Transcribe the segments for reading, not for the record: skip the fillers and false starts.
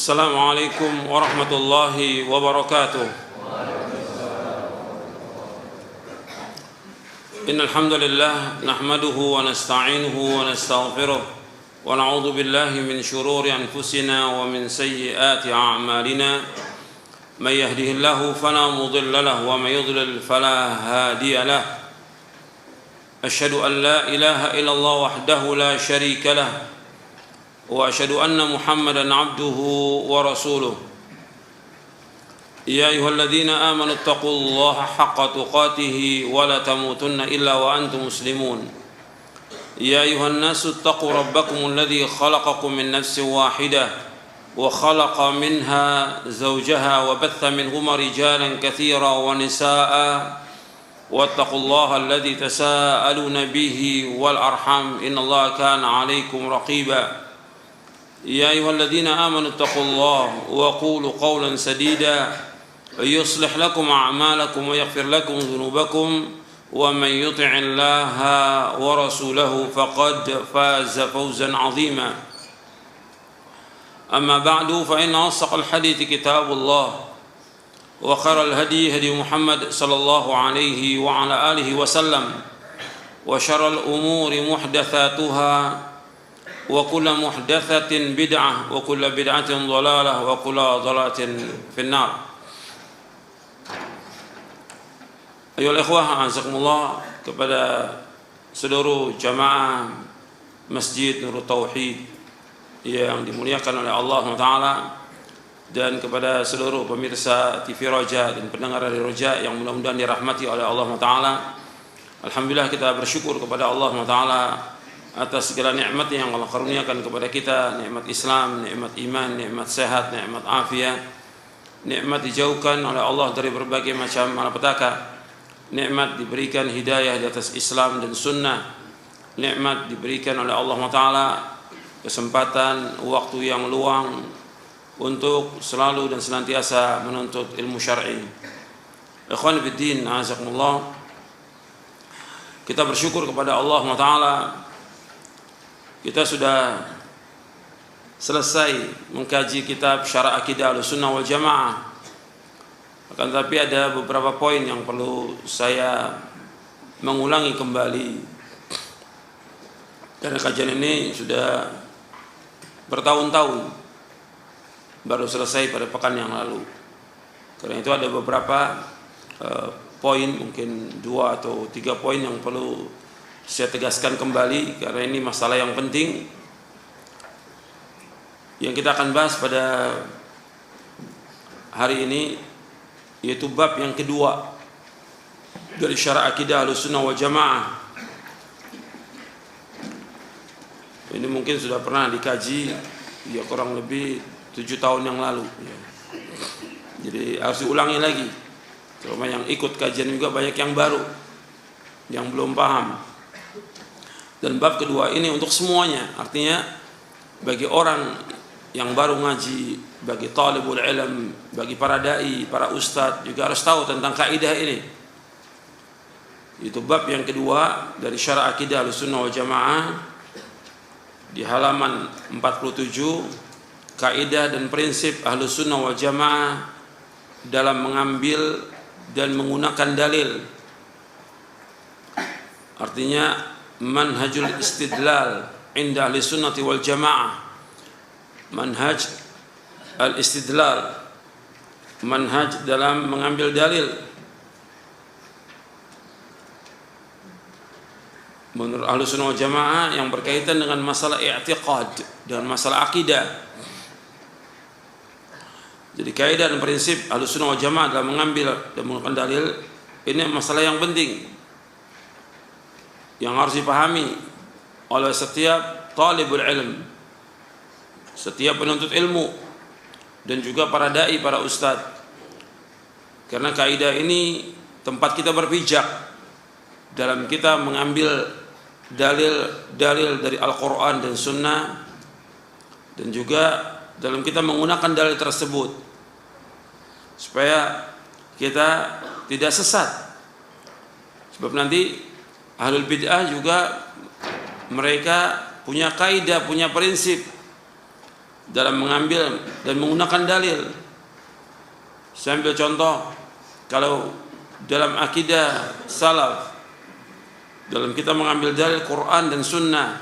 Assalamualaikum warahmatullahi wabarakatuh. Innal hamdalillah nahmaduhu wa nasta'inuhu wa nastaghfiruh wa na'udzu billahi min shururi anfusina wa min sayyiati a'malina. May yahdihillahu fala mudilla lahu wa may yudlil fala hadiya lahu. Asyhadu an la ilaha illallah wahdahu la syarika lahu وأشهد أن محمدا عبده ورسوله يا أيها الذين آمنوا اتقوا الله حق تقاته ولا تموتن إلا وأنتم مسلمون يا أيها الناس اتقوا ربكم الذي خلقكم من نفس واحدة وخلق منها زوجها وبث منهما رجالا كثيرا ونساء واتقوا الله الذي تساءلون به والأرحام إن الله كان عليكم رقيبا يا أيها الذين آمنوا اتقوا الله وقولوا قولا سديدا يصلح لكم أعمالكم ويغفر لكم ذنوبكم ومن يطع الله ورسوله فقد فاز فوزا عظيما أما بعد فإن أصدق الحديث كتاب الله وخير الهدي هدي محمد صلى الله عليه وعلى آله وسلم وشر الأمور محدثاتها وكل محدثة بدعة وكل بدعة ضلالة وكل ضلالة في النار. Ayolah ikhwah, azakumullah, kepada seluruh jamaah Masjid Nurut Tauhid yang dimuliakan oleh Allah SWT, dan kepada seluruh pemirsa TV Roja dan pendengar dari Roja yang mudah-mudahan dirahmati oleh Allah SWT. Alhamdulillah, kita bersyukur kepada Allah SWT atas segala nikmat yang Allah karuniakan kepada kita, nikmat Islam, nikmat iman, nikmat sehat, nikmat afiat, nikmat dijauhkan oleh Allah dari berbagai macam malapetaka, nikmat diberikan hidayah di atas Islam dan sunnah, nikmat diberikan oleh Allah Ta'ala kesempatan waktu yang luang untuk selalu dan senantiasa menuntut ilmu syar'i. Ikhwan fiddin, azakumullah, kita bersyukur kepada Allah Ta'ala. Kita sudah selesai mengkaji kitab Syarah Aqidah Ahlussunnah wal Jamaah. Akan tetapi ada beberapa poin yang perlu saya mengulangi kembali, karena kajian ini sudah bertahun-tahun, baru selesai pada pekan yang lalu. Karena itu ada beberapa poin, mungkin 2 atau 3 poin yang perlu saya tegaskan kembali, karena ini masalah yang penting yang kita akan bahas pada hari ini, yaitu bab yang kedua dari Syarah Aqidah Ahlussunnah wal Jamaah. Ini mungkin sudah pernah dikaji ya kurang lebih 7 tahun yang lalu ya. Jadi harus diulangi lagi. Terutama yang ikut kajian juga banyak yang baru, yang belum paham. Dan bab kedua ini untuk semuanya, artinya bagi orang yang baru ngaji, bagi talibul ilm, bagi para dai, para ustadz juga harus tahu tentang kaidah ini. Itu bab yang kedua dari Syarah Aqidah Ahlussunnah wal Jamaah di halaman 47, kaidah dan prinsip Ahlussunnah wal Jamaah dalam mengambil dan menggunakan dalil. Artinya manhajul istidlal inda ahli sunnati wal jamaah, manhaj al-istidlal, manhaj dalam mengambil dalil menurut ahli sunnah wal jamaah yang berkaitan dengan masalah i'tiqad dan masalah akidah. Jadi kaidah dan prinsip ahli sunnah wal jamaah dalam mengambil dan menggunakan dalil ini masalah yang penting, yang harus dipahami oleh setiap talibul ilm, setiap penuntut ilmu, dan juga para dai, para ustadz. Karena kaidah ini tempat kita berpijak dalam kita mengambil dalil-dalil dari Al-Quran dan Sunnah, dan juga dalam kita menggunakan dalil tersebut supaya kita tidak sesat. Sebab nanti ahlul bid'ah juga mereka punya kaidah, punya prinsip dalam mengambil dan menggunakan dalil. Saya ambil contoh, kalau dalam akidah salaf, dalam kita mengambil dalil Quran dan Sunnah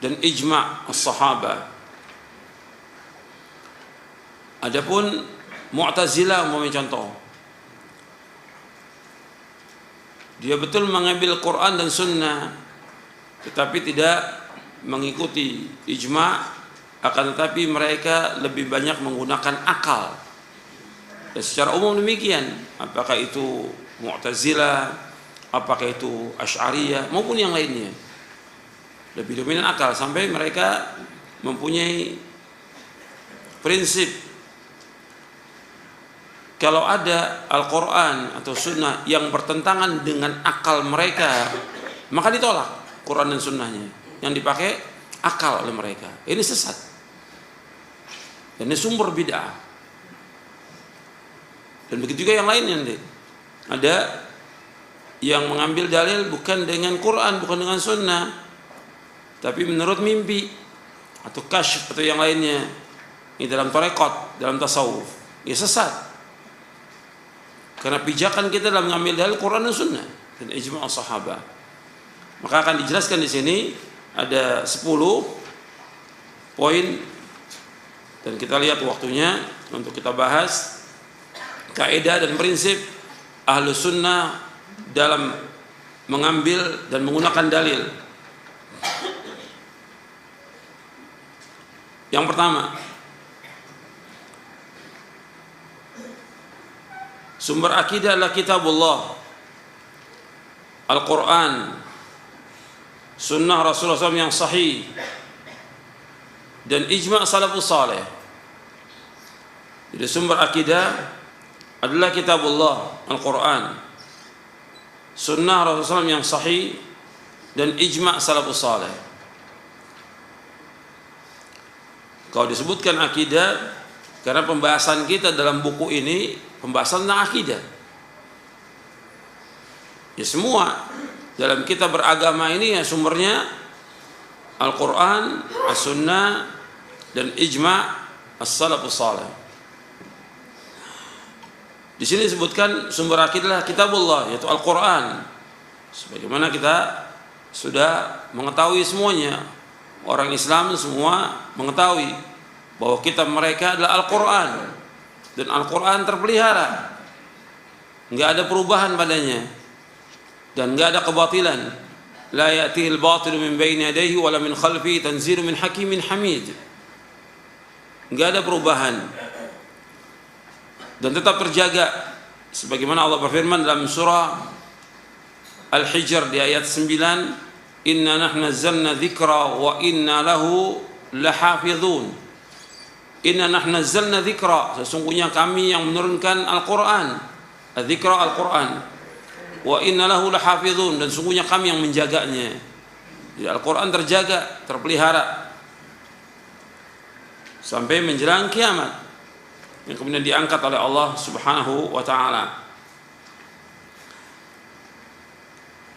dan ijma' as-sahabah. Adapun Mu'tazilah umpamanya contoh, dia betul mengambil Quran dan Sunnah, tetapi tidak mengikuti ijma', akan tetapi mereka lebih banyak menggunakan akal. Dan secara umum demikian, apakah itu Mu'tazilah, apakah itu Asy'ariyah maupun yang lainnya, lebih dominan akal, sampai mereka mempunyai prinsip kalau ada Al-Quran atau Sunnah yang bertentangan dengan akal mereka, maka ditolak Quran dan Sunnahnya. Yang dipakai akal oleh mereka, ini sesat, ini sumber bid'ah. Dan begitu juga yang lainnya nanti. Ada yang mengambil dalil bukan dengan Quran, bukan dengan Sunnah, tapi menurut mimpi atau kasyf atau yang lainnya. Ini dalam tarekat, dalam tasawuf, ya sesat. Karena pijakan kita dalam mengambil dalil Quran dan Sunnah dan ijma' as-sahabah. Maka akan dijelaskan di sini ada 10 poin, dan kita lihat waktunya untuk kita bahas kaidah dan prinsip Ahlus Sunnah dalam mengambil dan menggunakan dalil. Yang pertama, sumber akidah adalah kitabullah, Al-Quran, sunnah Rasulullah SAW yang sahih, dan ijma' salafus salih. Jadi sumber akidah adalah kitabullah, Al-Quran, sunnah Rasulullah SAW yang sahih, dan ijma' salafus salih. Kalau disebutkan akidah, karena pembahasan kita dalam buku ini pembahasan tentang akidah. Ya, semua dalam kita beragama ini ya sumbernya Al-Quran, As-Sunnah, dan ijma' as-salafus salih. Di sini disebutkan sumber akidah kitabullah, yaitu Al-Quran. Sebagaimana kita sudah mengetahui semuanya, orang Islam semua mengetahui bahwa kitab mereka adalah Al-Quran, dan Al-Quran terpelihara, nggak ada perubahan padanya, dan nggak ada kebatilan. La ya'tihil batilu min baini yadayhi wala min khalfihi tanzilu min hakimin hamid. Nggak ada perubahan dan tetap terjaga, sebagaimana Allah berfirman dalam surah Al-Hijr di ayat 9, inna nahnu nazzalna dzikra wa inna lahu lahafizun. Inna nahnu nazzalna dzikra, sesungguhnya kami yang menurunkan Al-Quran, dzikra Al-Quran, wa inna lahu lahafizun, dan sesungguhnya kami yang menjaganya. Jadi Al-Quran terjaga, terpelihara sampai menjelang kiamat, yang kemudian diangkat oleh Allah Subhanahu wa ta'ala.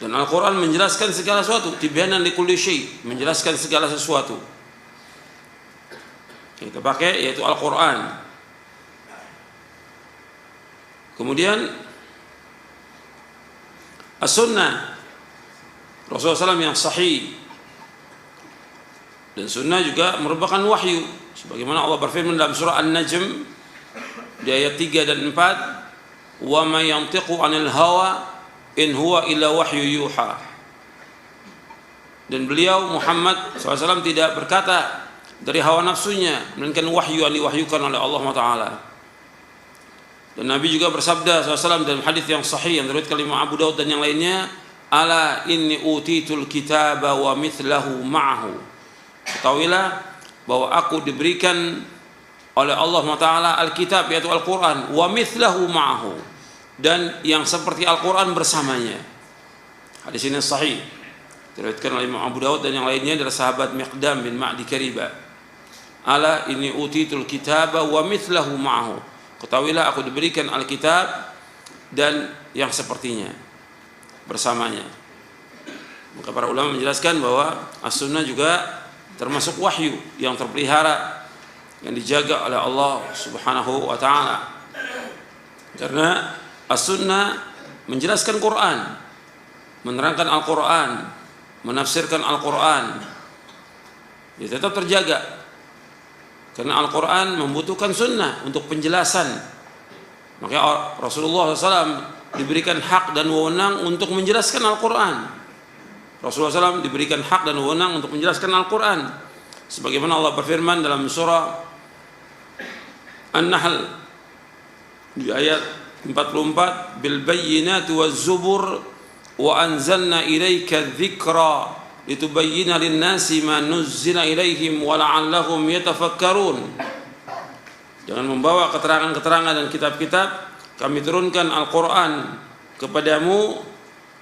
Dan Al-Quran menjelaskan segala sesuatu, tibyanan likulli syai', menjelaskan segala sesuatu. Kita pakai yaitu Al-Quran. Kemudian As-Sunnah Rasulullah SAW yang sahih, dan Sunnah juga merupakan wahyu, sebagaimana Allah berfirman dalam surah An-Najm di ayat 3 dan 4, wa ma yantiqu 'anil hawa in huwa illa wahyu yuha. Dan beliau Muhammad SAW tidak berkata dari hawa nafsunya, melainkan wahyu yang diwahyukan oleh Allah Ta'ala. Dan Nabi juga bersabda SAW dalam hadis yang sahih yang diriwayatkan oleh Abu Daud dan yang lainnya, ala inni utitul kitaba wa mithlahu ma'ahu. Ketahuilah bahwa aku diberikan oleh Allah Ta'ala Alkitab, yaitu Al-Quran, wa mithlahu ma'ahu, dan yang seperti Al-Quran bersamanya. Hadis ini sahih, diriwayatkan oleh Abu Daud dan yang lainnya dari sahabat Miqdam bin Ma'di Karibah. Ala inni utitul kitaba wa mithlahu ma'ahu. Ketahuilah aku diberikan Alkitab dan yang sepertinya bersamanya. Maka para ulama menjelaskan bahwa As-Sunnah juga termasuk wahyu yang terpelihara, yang dijaga oleh Allah Subhanahu wa taala. Karena as-sunnah menjelaskan Quran, menerangkan Al-Quran, menafsirkan Al-Quran, dia tetap terjaga. Karena Al-Quran membutuhkan sunnah untuk penjelasan. Makanya Rasulullah SAW diberikan hak dan wewenang untuk menjelaskan Al-Quran. Rasulullah SAW diberikan hak dan wewenang untuk menjelaskan Al-Quran. Sebagaimana Allah berfirman dalam surah An-Nahl di ayat 44, bil bayyinati waz zubur wa anzalna ilaika dzikra litubayyana lin-nasi ma nuzzila ilaihim wa la'allahum yatafakkarun. Jangan membawa keterangan-keterangan dan kitab-kitab, kami turunkan Al-Quran kepadamu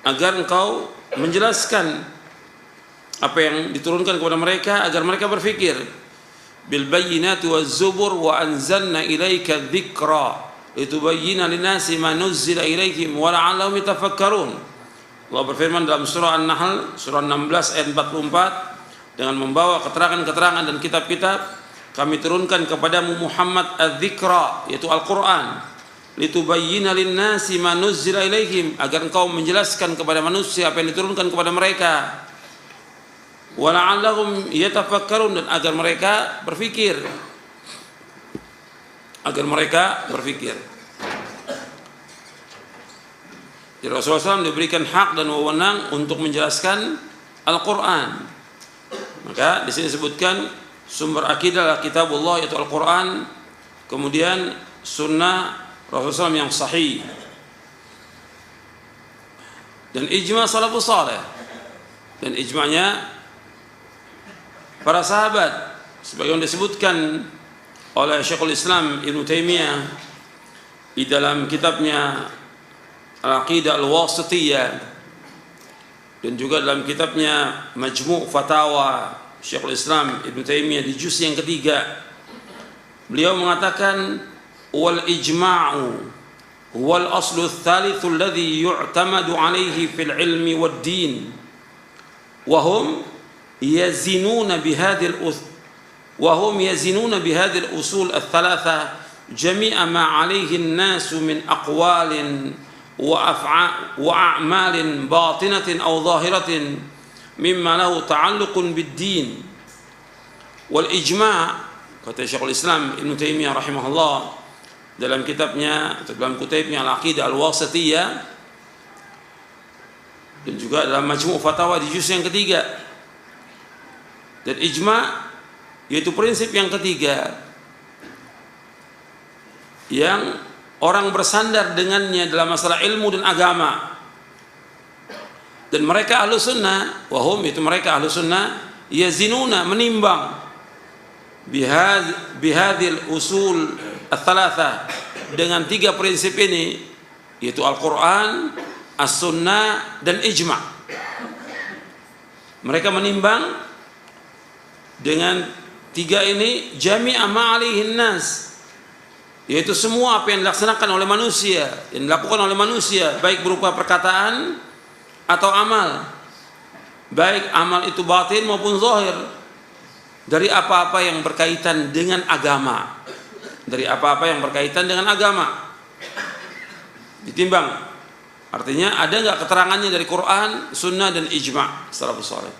agar engkau menjelaskan apa yang diturunkan kepada mereka agar mereka berfikir. Bil bayyinati waz zubur wa anzalna ilaika dzikra litubayyana lin-nasi ma nuzzila ilaihim wa la'allahum yatafakkarun. Allah berfirman dalam surah An-Nahl surah 16 ayat 44, dengan membawa keterangan-keterangan dan kitab-kitab kami turunkan kepadamu Muhammad adz-dzikra, yaitu Al-Quran, litubayyana lin-nasi ma nuzzila ilaihim, agar engkau menjelaskan kepada manusia apa yang diturunkan kepada mereka, wa la'allahum yatafakkarun, dan agar mereka berfikir. Jadi Rasulullah SAW diberikan hak dan wewenang untuk menjelaskan Al-Quran. Maka di sini disebutkan sumber akidah adalah kitabullah, yaitu Al-Quran, kemudian sunnah Rasulullah SAW yang sahih, dan ijma' salafus saleh, dan ijma'nya para sahabat, sebagaimana disebutkan oleh Syekhul Islam Ibn Taimiyah di dalam kitabnya Al-Aqidah Al-Wasithiyah, dan juga dalam kitabnya Majmu' Fatawa Syekhul Islam Ibn Taimiyah di juz yang ketiga. Beliau mengatakan wal ijma'u wal aslu ats-tsalits alladhi yu'tamadu 'alaihi fil ilmi wad din wa hum yazinuna bihadhihi al-usul ats-tsalatsa jami'a ma 'alaihi an-nasu min aqwalin wa a'malin batinatin aw zahiratin mimma lahu ta'alluqun bid-din. Wal ijma', kata Syekhul Islam Ibn Taimiyah rahimahullah dalam kitabnya atau dalam kutubnya Al-Aqidah Al-Wasithiyah, dan juga dalam Majmu' Fatawa di juz yang ketiga. Dan ijma' yaitu prinsip yang ketiga yang orang bersandar dengannya dalam masalah ilmu dan agama. Dan mereka ahlu sunnah, wahum itu mereka ahlu sunnah, yazinuna, menimbang bihadil usul ats-tsalatsa, dengan tiga prinsip ini, yaitu Al-Quran, As-Sunnah, dan Ijma'. Mereka menimbang dengan tiga ini jami'a ma'alihin nas, yaitu semua apa yang dilaksanakan oleh manusia, yang dilakukan oleh manusia, baik berupa perkataan atau amal, baik amal itu batin maupun zahir, dari apa-apa yang berkaitan dengan agama, ditimbang. Artinya ada enggak keterangannya dari Quran, Sunnah, dan Ijma' salafus saleh.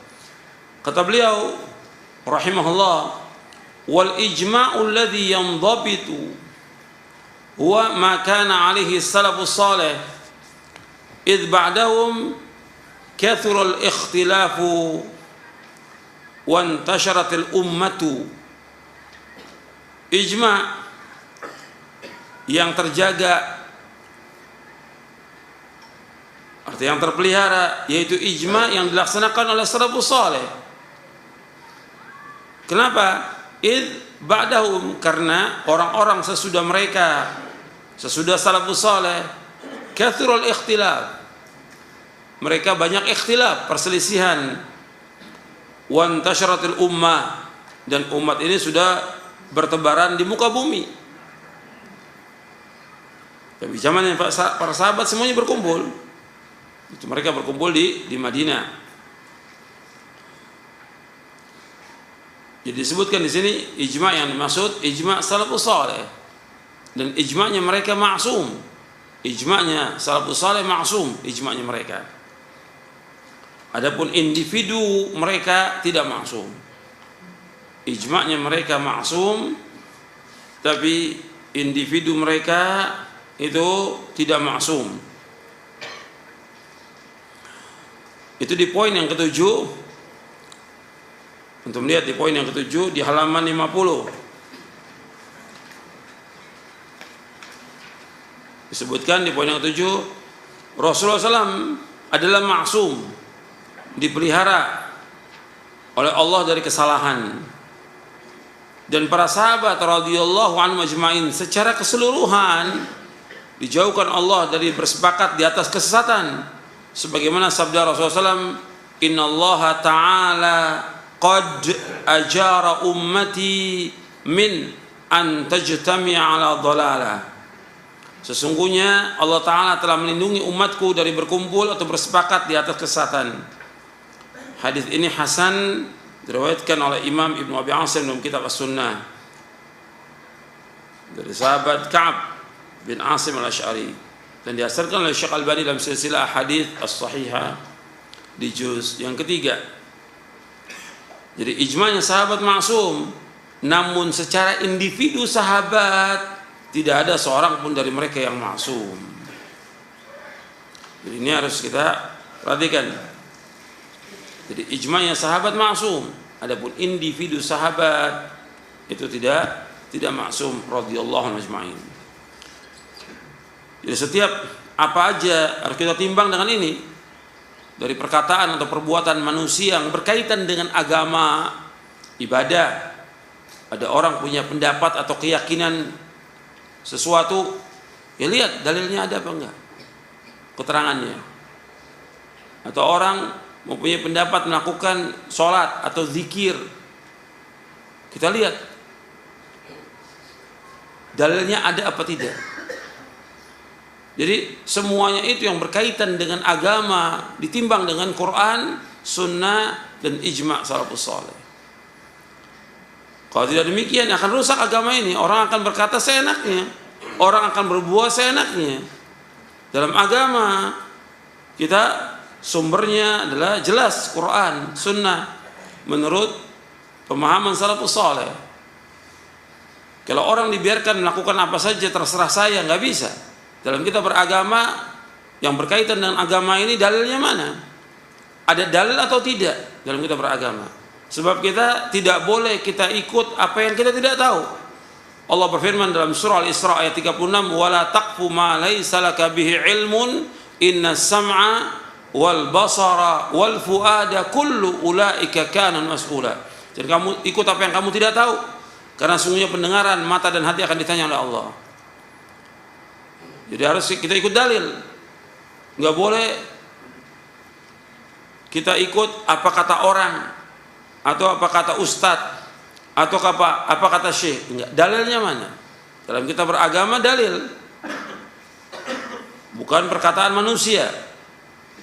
Kata beliau rahimahullah, wal ijma'u alladhi yandabitu huwa ma kana alaihi salafus saleh idh ba'dahum kathura al-ikhtilafu wa intasharat al-ummatu. Ijma' yang terjaga, arti yang terpelihara, yaitu ijma' yang dilaksanakan oleh salafus saleh. Kenapa? Idh ba'dahum, karena orang-orang sesudah mereka, sesudah salafus saleh, kathurul ikhtilaf, mereka banyak ikhtilaf, perselisihan, wa intasyaratil ummah, dan umat ini sudah bertebaran di muka bumi. Tapi zaman yang para sahabat semuanya berkumpul, itu mereka berkumpul di Madinah. Jadi disebutkan di sini ijma' yang dimaksud ijma' salafus saleh, dan ijma'nya mereka ma'sum. Ijma'nya salafus saleh ma'sum, ijma'nya mereka. Adapun individu mereka tidak ma'sum. Ijma'nya mereka ma'sum, tapi individu mereka itu tidak ma'sum. Itu di poin yang ketujuh. Untuk melihat di poin yang ketujuh di halaman 50. Disebutkan di poin yang ketujuh, Rasulullah SAW adalah ma'sum, dipelihara oleh Allah dari kesalahan. Dan para sahabat radhiyallahu anhum ajma'in secara keseluruhan dijauhkan Allah dari bersepakat di atas kesesatan, sebagaimana sabda Rasulullah SAW, innallaha ta'ala qad ajara ummati min an tajtami'a ala dhalalah. Sesungguhnya Allah Ta'ala telah melindungi umatku dari berkumpul atau bersepakat di atas kesesatan. Hadis ini hasan, diriwayatkan oleh Imam Ibnu Abi Asim dalam kitab As-Sunnah dari sahabat Ka'ab bin Asim Al-Asy'ari, dan dihasankan oleh Syekh Albani dalam silsilah hadis as-sahihah di juz yang ketiga. Jadi ijma'nya sahabat ma'sum, namun secara individu sahabat tidak ada seorang pun dari mereka yang ma'sum. Jadi ini harus kita perhatikan. Jadi ijma'nya sahabat ma'sum, adapun individu sahabat itu tidak ma'sum radhiyallahu anhum ajma'in. Jadi setiap apa aja harus kita timbang dengan ini, dari perkataan atau perbuatan manusia yang berkaitan dengan agama, ibadah. Ada orang punya pendapat atau keyakinan sesuatu, ya lihat dalilnya ada apa enggak, keterangannya. Atau orang mempunyai pendapat melakukan sholat atau zikir, kita lihat dalilnya ada apa tidak. Jadi semuanya itu yang berkaitan dengan agama ditimbang dengan Quran, Sunnah, dan ijma' salafus saleh. Kalau tidak demikian akan rusak agama ini. Orang akan berkata seenaknya, orang akan berbuat seenaknya. Dalam agama kita sumbernya adalah jelas Quran, Sunnah, menurut pemahaman salafus saleh. Kalau orang dibiarkan melakukan apa saja terserah saya, nggak bisa. Dalam kita beragama yang berkaitan dengan agama ini dalilnya mana? Ada dalil atau tidak dalam kita beragama? Sebab kita tidak boleh kita ikut apa yang kita tidak tahu. Allah berfirman dalam surah Al-Isra ayat 36, wala taqfu ma laysa laka bihi ilmun inna sam'a wal basara wal fuada kullu ulaika kana mas'ula. Jadi kamu ikut apa yang kamu tidak tahu, karena sungguhnya pendengaran, mata, dan hati akan ditanya oleh Allah. Jadi harus kita ikut dalil. Enggak boleh kita ikut apa kata orang, atau apa kata ustadz, atau apa kata syekh. Enggak. Dalilnya mana? Dalam kita beragama dalil, bukan perkataan manusia.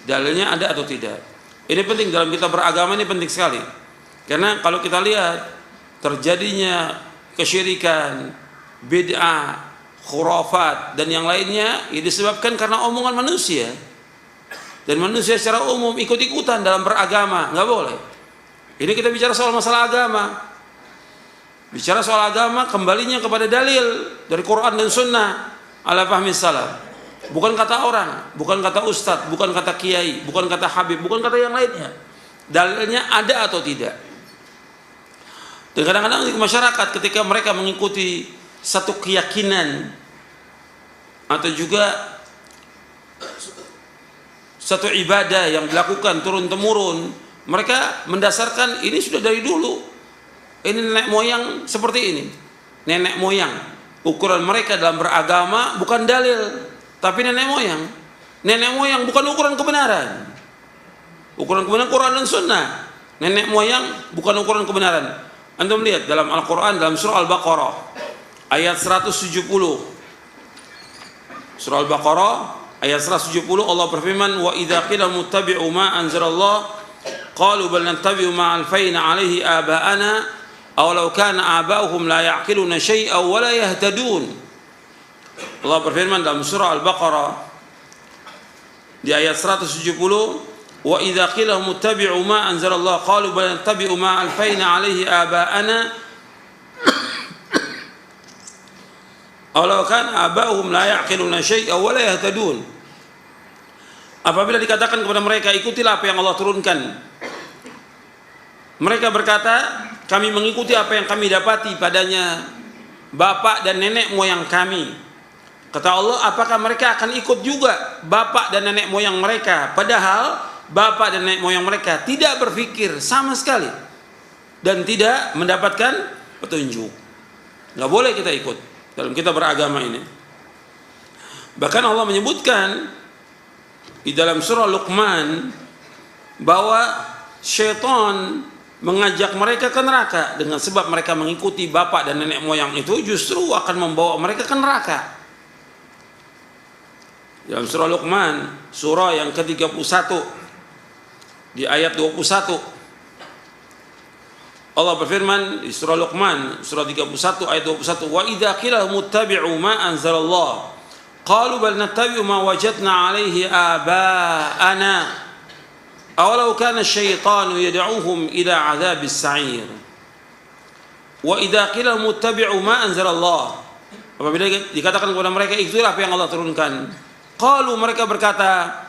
Dalilnya ada atau tidak. Ini penting dalam kita beragama, ini penting sekali. Karena kalau kita lihat terjadinya kesyirikan, bid'ah, khurafat, dan yang lainnya, ini disebabkan karena omongan manusia. Dan manusia secara umum ikut-ikutan dalam beragama, nggak boleh. Ini kita bicara soal masalah agama. Bicara soal agama, kembalinya kepada dalil dari Quran dan Sunnah ala fahmi salaf. Bukan kata orang, bukan kata ustadz, bukan kata kiai, bukan kata habib, bukan kata yang lainnya. Dalilnya ada atau tidak. Dan kadang-kadang di masyarakat ketika mereka mengikuti satu keyakinan atau juga satu ibadah yang dilakukan turun-temurun, mereka mendasarkan ini sudah dari dulu. Ini nenek moyang seperti ini. Nenek moyang. Ukuran mereka dalam beragama bukan dalil, tapi nenek moyang. Nenek moyang bukan ukuran kebenaran. Ukuran kebenaran Quran dan Sunnah. Nenek moyang bukan ukuran kebenaran. Antum lihat dalam Al-Quran, dalam surah Al-Baqarah ayat 170. Surah Al-Baqarah ayat 170, Allah berfirman, wa idza qila muttabi'u ma anzalallah qalu bal nattabi'u ma alfayna 'alaihi aba'ana awalau kana aba'uhum la ya'qiluna syai'an wa la yahtadun. Allah berfirman dalam surah Al-Baqarah di ayat 170, wa idza qila muttabi'u ma anzalallah qalu bal nattabi'u ma alfayna 'alaihi aba'ana awalau kana aba'uhum la ya'qiluna syai'an wa la yahtadun. Apabila dikatakan kepada mereka ikutilah apa yang Allah turunkan, mereka berkata kami mengikuti apa yang kami dapati padanya bapak dan nenek moyang kami. Kata Allah, apakah mereka akan ikut juga bapak dan nenek moyang mereka, padahal bapak dan nenek moyang mereka tidak berpikir sama sekali dan tidak mendapatkan petunjuk. Nggak boleh kita ikut dalam kita beragama ini. Bahkan Allah menyebutkan di dalam surah Luqman bahwa syaitan mengajak mereka ke neraka dengan sebab mereka mengikuti bapak dan nenek moyang itu justru akan membawa mereka ke neraka. Dalam surah Luqman, surah yang ke-31 di ayat 21, Allah berfirman di surah Luqman surah 31 ayat 21, wa idza qila muttabi'u ma anzalallah qalu bal nattabi'u ma wajadna 'alaihi aba'ana awalau kana asyaitanu yad'uhum ila 'adzabis sa'ir. Wa idza qila muttabi'u ma anzalallah, apabila dikatakan kepada mereka ikutilah apa yang Allah turunkan, qalu mereka berkata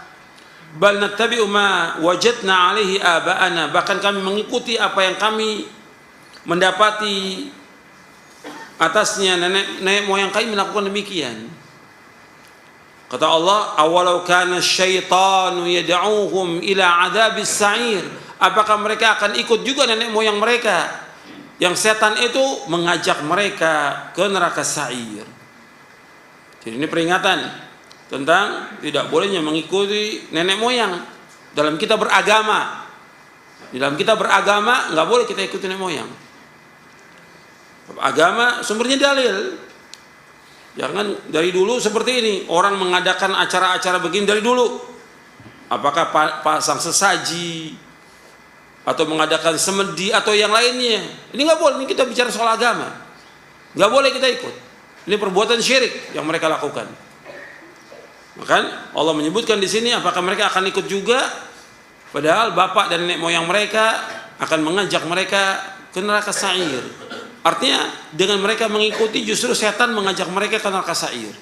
bal nattabi'u ma wajadna 'alaihi aba'ana, bahkan kami mengikuti apa yang kami mendapati atasnya nenek moyang kami melakukan demikian. Kata Allah, awalau kana syaitanu yad'uhum ila 'adzabis sa'ir, apakah mereka akan ikut juga nenek moyang mereka yang setan itu mengajak mereka ke neraka sa'ir. Jadi ini peringatan tentang tidak bolehnya mengikuti nenek moyang dalam kita beragama. Di dalam kita beragama nggak boleh kita ikuti nenek moyang. Agama sumbernya dalil. Jangan dari dulu seperti ini, orang mengadakan acara-acara begini dari dulu. Apakah pasang sesaji atau mengadakan semedi atau yang lainnya? Ini nggak boleh. Ini kita bicara soal agama. Nggak boleh kita ikut. Ini perbuatan syirik yang mereka lakukan. Maka Allah menyebutkan di sini apakah mereka akan ikut juga, padahal bapak dan nenek moyang mereka akan mengajak mereka ke neraka sa'ir. Artinya dengan mereka mengikuti justru setan mengajak mereka ke neraka sa'ir.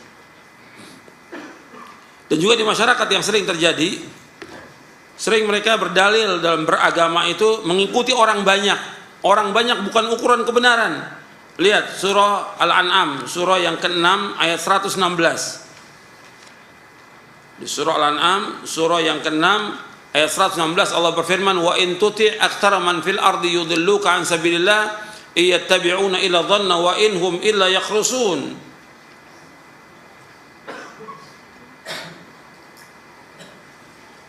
Dan juga di masyarakat yang sering terjadi, sering mereka berdalil dalam beragama itu mengikuti orang banyak. Orang banyak bukan ukuran kebenaran. Lihat surah Al-An'am, surah yang ke-6 ayat 116. Di surah Al-An'am, surah yang ke-6 ayat 116, Allah berfirman, wa in tuti' aktsara man fil ardi yudilluka an sabilillah iyattabi'una illa dhanna wa inhum illa yakhrusun.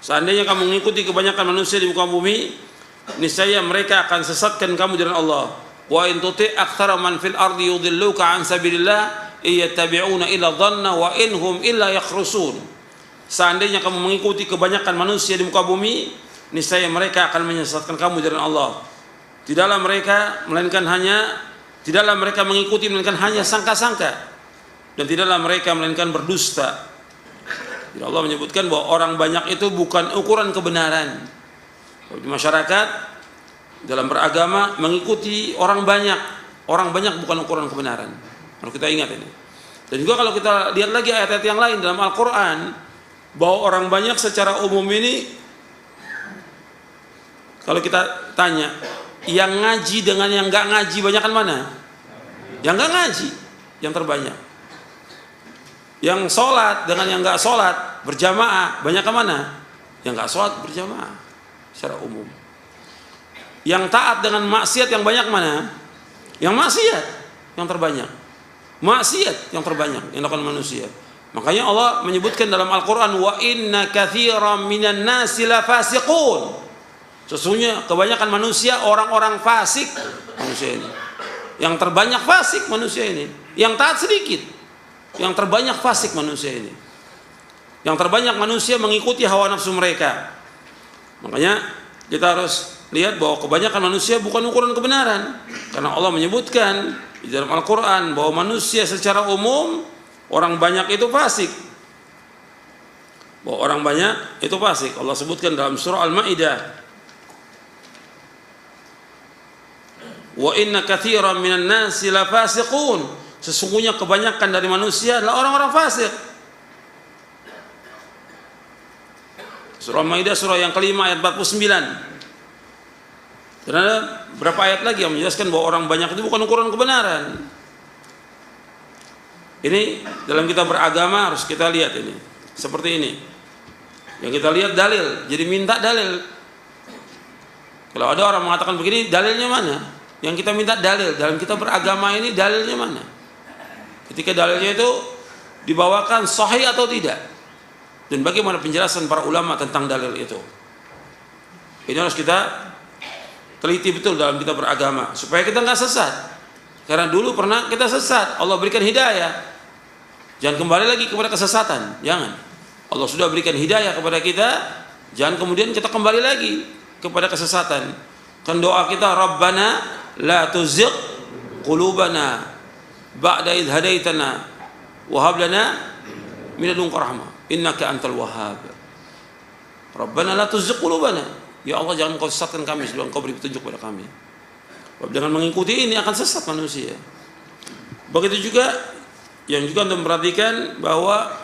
Seandainya kamu mengikuti kebanyakan manusia di muka bumi, niscaya mereka akan sesatkan kamu dari Allah. Wa in tuti' aktsara man fil ardi yudilluka an sabilillah iyattabi'una illa dhanna wa inhum illa yakhrusun. Seandainya kamu mengikuti kebanyakan manusia di muka bumi, niscaya mereka akan menyesatkan kamu dari Allah. Tidaklah mereka mengikuti melainkan hanya sangka-sangka, dan tidaklah mereka melainkan berdusta. Jadi Allah menyebutkan bahwa orang banyak itu bukan ukuran kebenaran. Di masyarakat dalam beragama mengikuti orang banyak bukan ukuran kebenaran. Kalau kita ingat ini. Dan juga kalau kita lihat lagi ayat-ayat yang lain dalam Al-Quran, bahwa orang banyak secara umum ini, kalau kita tanya yang ngaji dengan yang nggak ngaji banyakan mana? Yang nggak ngaji yang terbanyak. Yang sholat dengan yang nggak sholat berjamaah banyakan mana? Yang nggak sholat berjamaah secara umum. Yang taat dengan maksiat yang banyak mana? Yang maksiat yang terbanyak. Maksiat yang terbanyak yang dilakukan manusia. Makanya Allah menyebutkan dalam Al-Quran, wa inna katsiran minan nasi la fasiqun. Sesungguhnya kebanyakan manusia orang-orang fasik manusia ini. Yang terbanyak fasik manusia ini. Yang taat sedikit. Yang terbanyak fasik manusia ini. Yang terbanyak manusia mengikuti hawa nafsu mereka. Makanya kita harus lihat bahwa kebanyakan manusia bukan ukuran kebenaran. Karena Allah menyebutkan di dalam Al-Quran bahwa manusia secara umum, orang banyak itu fasik. Bahwa orang banyak itu fasik. Allah sebutkan dalam surah Al-Ma'idah, wa inna katsiran minan nasi la fasiqun. Sesungguhnya kebanyakan dari manusia adalah orang-orang fasik. Surah Al-Ma'idah surah yang kelima ayat 49. Dan ada berapa ayat lagi yang menjelaskan bahwa orang banyak itu bukan ukuran kebenaran. Ini dalam kita beragama harus kita lihat ini. Seperti ini. Yang kita lihat dalil, jadi minta dalil. Kalau ada orang mengatakan begini, dalilnya mana? Yang kita minta dalil. Dalam kita beragama ini dalilnya mana? Ketika dalilnya itu dibawakan sahih atau tidak. Dan bagaimana penjelasan para ulama tentang dalil itu. Ini harus kita teliti betul dalam kita beragama supaya kita nggak sesat. Karena dulu pernah kita sesat, Allah berikan hidayah. Jangan kembali lagi kepada kesesatan, jangan. Allah sudah berikan hidayah kepada kita, jangan kemudian kita kembali lagi kepada kesesatan. Kan doa kita, Rabbana la tuzigh qulubana ba'da idh hadaitana wa hab lana min ladunka rahmah innaka antal wahhab. Rabbana la tuzigh qulubana. Ya Allah, jangan kau sesatkan kami sebelum kau beri petunjuk kepada kami. Dengan mengikuti ini akan sesat manusia. Begitu juga yang juga untuk memperhatikan bahwa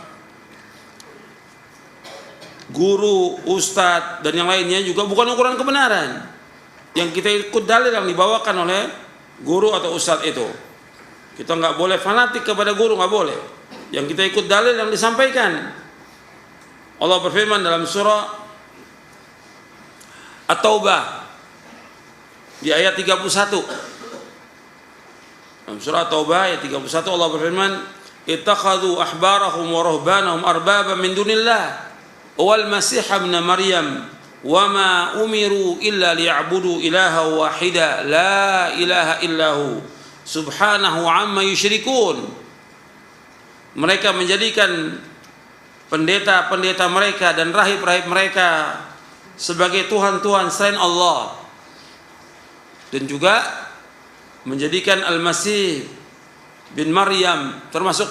guru, ustadz dan yang lainnya juga bukan ukuran kebenaran. Yang kita ikut dalil yang dibawakan oleh guru atau ustadz itu. Kita nggak boleh fanatik kepada guru, nggak boleh. Yang kita ikut dalil yang disampaikan. Allah berfirman dalam surah At-Taubah di ayat 31. Dalam surah At-Taubah ayat 31 Allah berfirman, "Ittakhadhu ahbarahum wa ruhbanahum arbaba min dunillah wal masih ibn Maryam wa ma umiru illa liya'budu ilaha wahida la ilaha illahu subhanahu amma yusyrikun." Mereka menjadikan pendeta-pendeta mereka dan rahib-rahib mereka sebagai Tuhan-Tuhan selain Allah, dan juga menjadikan Al-Masih bin Maryam termasuk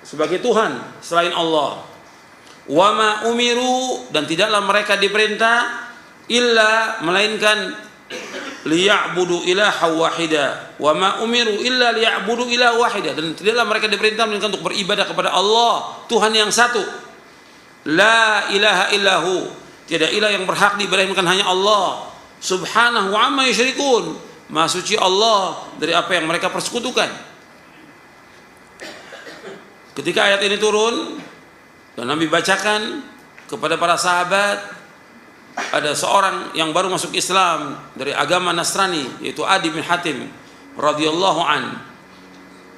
sebagai Tuhan selain Allah. Wa ma umiru, dan tidaklah mereka diperintah illa melainkan liya'budu ilaha wahida. Wa ma umiru illa liya'budu ilaha wahida, dan tidaklah mereka diperintah melainkan untuk beribadah kepada Allah, Tuhan yang satu. La ilaha illahu, tiada ilah yang berhak diibadahi melainkan hanya Allah. Subhanahu amma yusyrikun, Maha suci Allah dari apa yang mereka persekutukan. Ketika ayat ini turun dan Nabi bacakan kepada para sahabat, ada seorang yang baru masuk Islam dari agama Nasrani, yaitu Adi bin Hatim radhiyallahu an.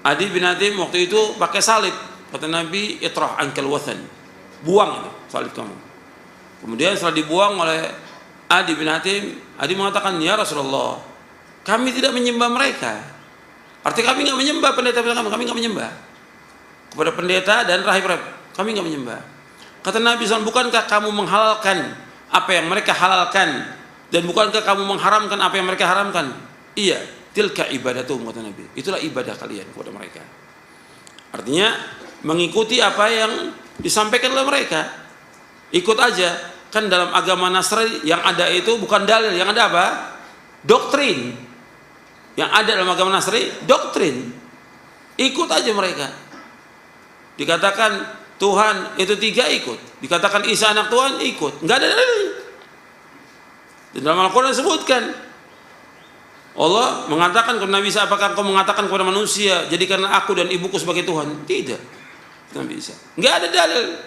Adi bin Hatim waktu itu pakai salib. Kata Nabi, "Itrah ankal wathan." Buang itu salib kamu. Kemudian setelah dibuang oleh Adi bin Hatim, Adi mengatakan, "Ya Rasulullah, kami tidak menyembah mereka." Artinya kami nggak menyembah pendeta-pendeta kami nggak menyembah kepada pendeta dan rahib-rahib, kami nggak menyembah. Kata Nabi SAW, "Bukankah kamu menghalalkan apa yang mereka halalkan, dan bukankah kamu mengharamkan apa yang mereka haramkan?" "Iya, tilka ibadatuhum," kata Nabi. Itulah ibadah kalian kepada mereka. Artinya mengikuti apa yang disampaikan oleh mereka. Ikut aja. Kan dalam agama Nasrani yang ada itu bukan dalil, yang ada apa? Doktrin. Yang ada dalam agama Nasrani doktrin. Ikut aja mereka. Dikatakan Tuhan itu 3, ikut. Dikatakan Isa anak Tuhan, ikut. Enggak ada dalil. Dan dalam Al-Quran disebutkan, Allah mengatakan kepada Nabi Isa, "Apakah kau mengatakan kepada manusia, jadikanlah aku dan ibuku sebagai Tuhan?" Tidak. Nabi Isa. Enggak ada dalil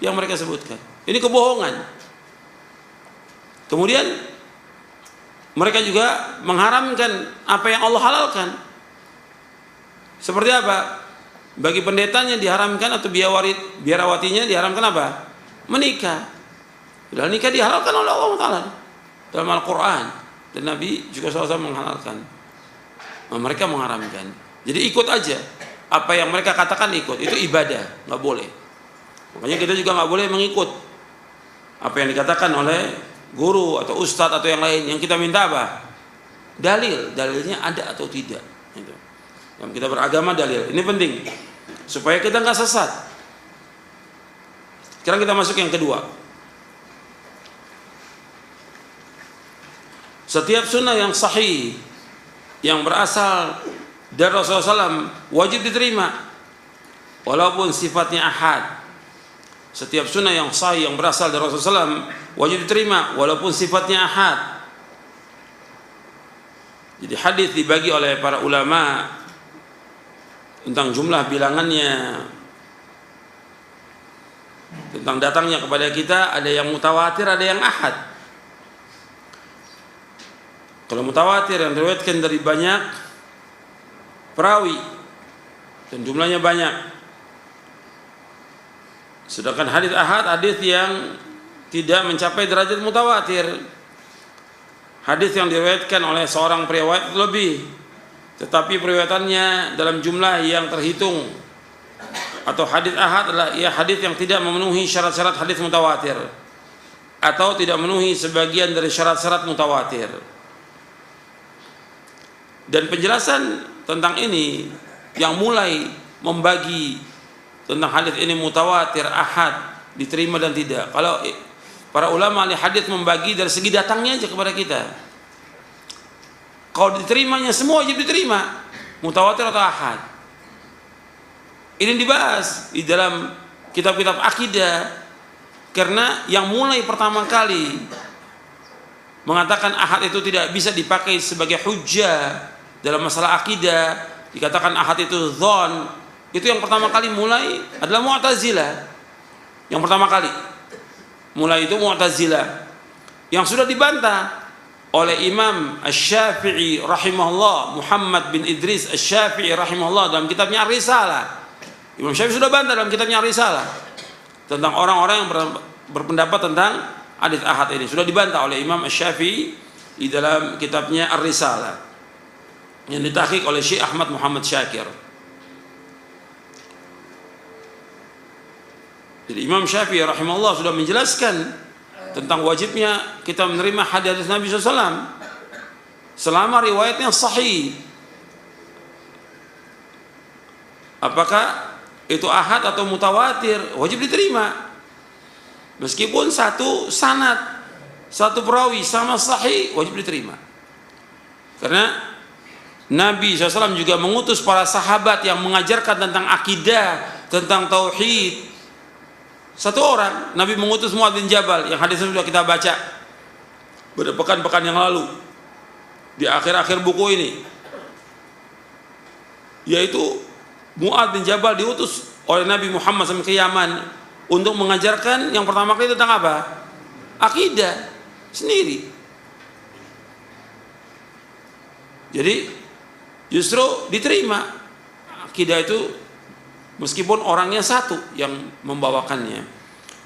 yang mereka sebutkan. Ini kebohongan. Kemudian mereka juga mengharamkan apa yang Allah halalkan. Seperti apa? Bagi pendetanya diharamkan, atau biarawatinya diharamkan apa? Menikah. Padahal nikah dihalalkan oleh Allah Ta'ala dalam Al-Quran. Dan Nabi juga SAW menghalalkan. Mereka mengharamkan. Jadi ikut aja. Apa yang mereka katakan ikut. Itu ibadah. Nggak boleh. Makanya kita juga nggak boleh mengikut apa yang dikatakan oleh guru atau ustadz atau yang lain. Yang kita minta apa? Dalilnya ada atau tidak. Itu. Yang kita beragama dalil. Ini penting supaya kita nggak sesat. Sekarang kita masuk yang kedua. Setiap sunnah yang sahih yang berasal dari Rasulullah SAW wajib diterima walaupun sifatnya ahad. Setiap sunnah yang sahih yang berasal dari Rasulullah SAW wajib diterima walaupun sifatnya ahad. Jadi hadis dibagi oleh para ulama tentang jumlah bilangannya, tentang datangnya kepada kita, ada yang mutawatir, ada yang ahad. Kalau mutawatir yang diriwayatkan dari banyak perawi dan jumlahnya banyak. Sedangkan hadis ahad, hadis yang tidak mencapai derajat mutawatir. Hadis yang diriwayatkan oleh seorang periwayat lebih, tetapi periwayatannya dalam jumlah yang terhitung. Atau hadis ahad adalah hadis yang tidak memenuhi syarat-syarat hadis mutawatir atau tidak memenuhi sebagian dari syarat-syarat mutawatir. Dan penjelasan tentang ini yang mulai membagi tentang hadis ini mutawatir, ahad, diterima dan tidak. Kalau para ulama ahli hadis membagi dari segi datangnya aja kepada kita. Kalau diterimanya semua wajib diterima, mutawatir atau ahad. Ini dibahas di dalam kitab-kitab akidah, karena yang mulai pertama kali mengatakan ahad itu tidak bisa dipakai sebagai hujjah dalam masalah akidah, dikatakan ahad itu dzon, itu yang pertama kali mulai adalah Mu'tazilah. Yang pertama kali mulai itu Mu'tazilah, yang sudah dibantah oleh Imam Asy-Syafi'i rahimahullah, Muhammad bin Idris Asy-Syafi'i rahimahullah dalam kitabnya Ar-Risalah. Imam Syafi'i sudah bantah dalam kitabnya Ar-Risalah tentang orang-orang yang berpendapat tentang hadits ahad ini. Sudah dibantah oleh Imam Asy-Syafi'i di dalam kitabnya Ar-Risalah yang ditahqiq oleh Syekh Ahmad Muhammad Syakir. Jadi Imam Syafi'i rahimahullah sudah menjelaskan tentang wajibnya kita menerima hadis Nabi SAW selama riwayatnya sahih. Apakah itu ahad atau mutawatir, wajib diterima meskipun satu sanad, satu perawi sama sahih, wajib diterima. Karena Nabi SAW juga mengutus para sahabat yang mengajarkan tentang akidah, tentang tauhid. Satu orang, Nabi mengutus Mu'adz bin Jabal, yang hadisnya sudah kita baca pada pekan-pekan yang lalu di akhir-akhir buku ini, yaitu Mu'adz bin Jabal diutus oleh Nabi Muhammad SAW ke Yaman untuk mengajarkan yang pertama kali tentang apa? Akidah sendiri. Jadi justru diterima akidah itu meskipun orangnya satu yang membawakannya.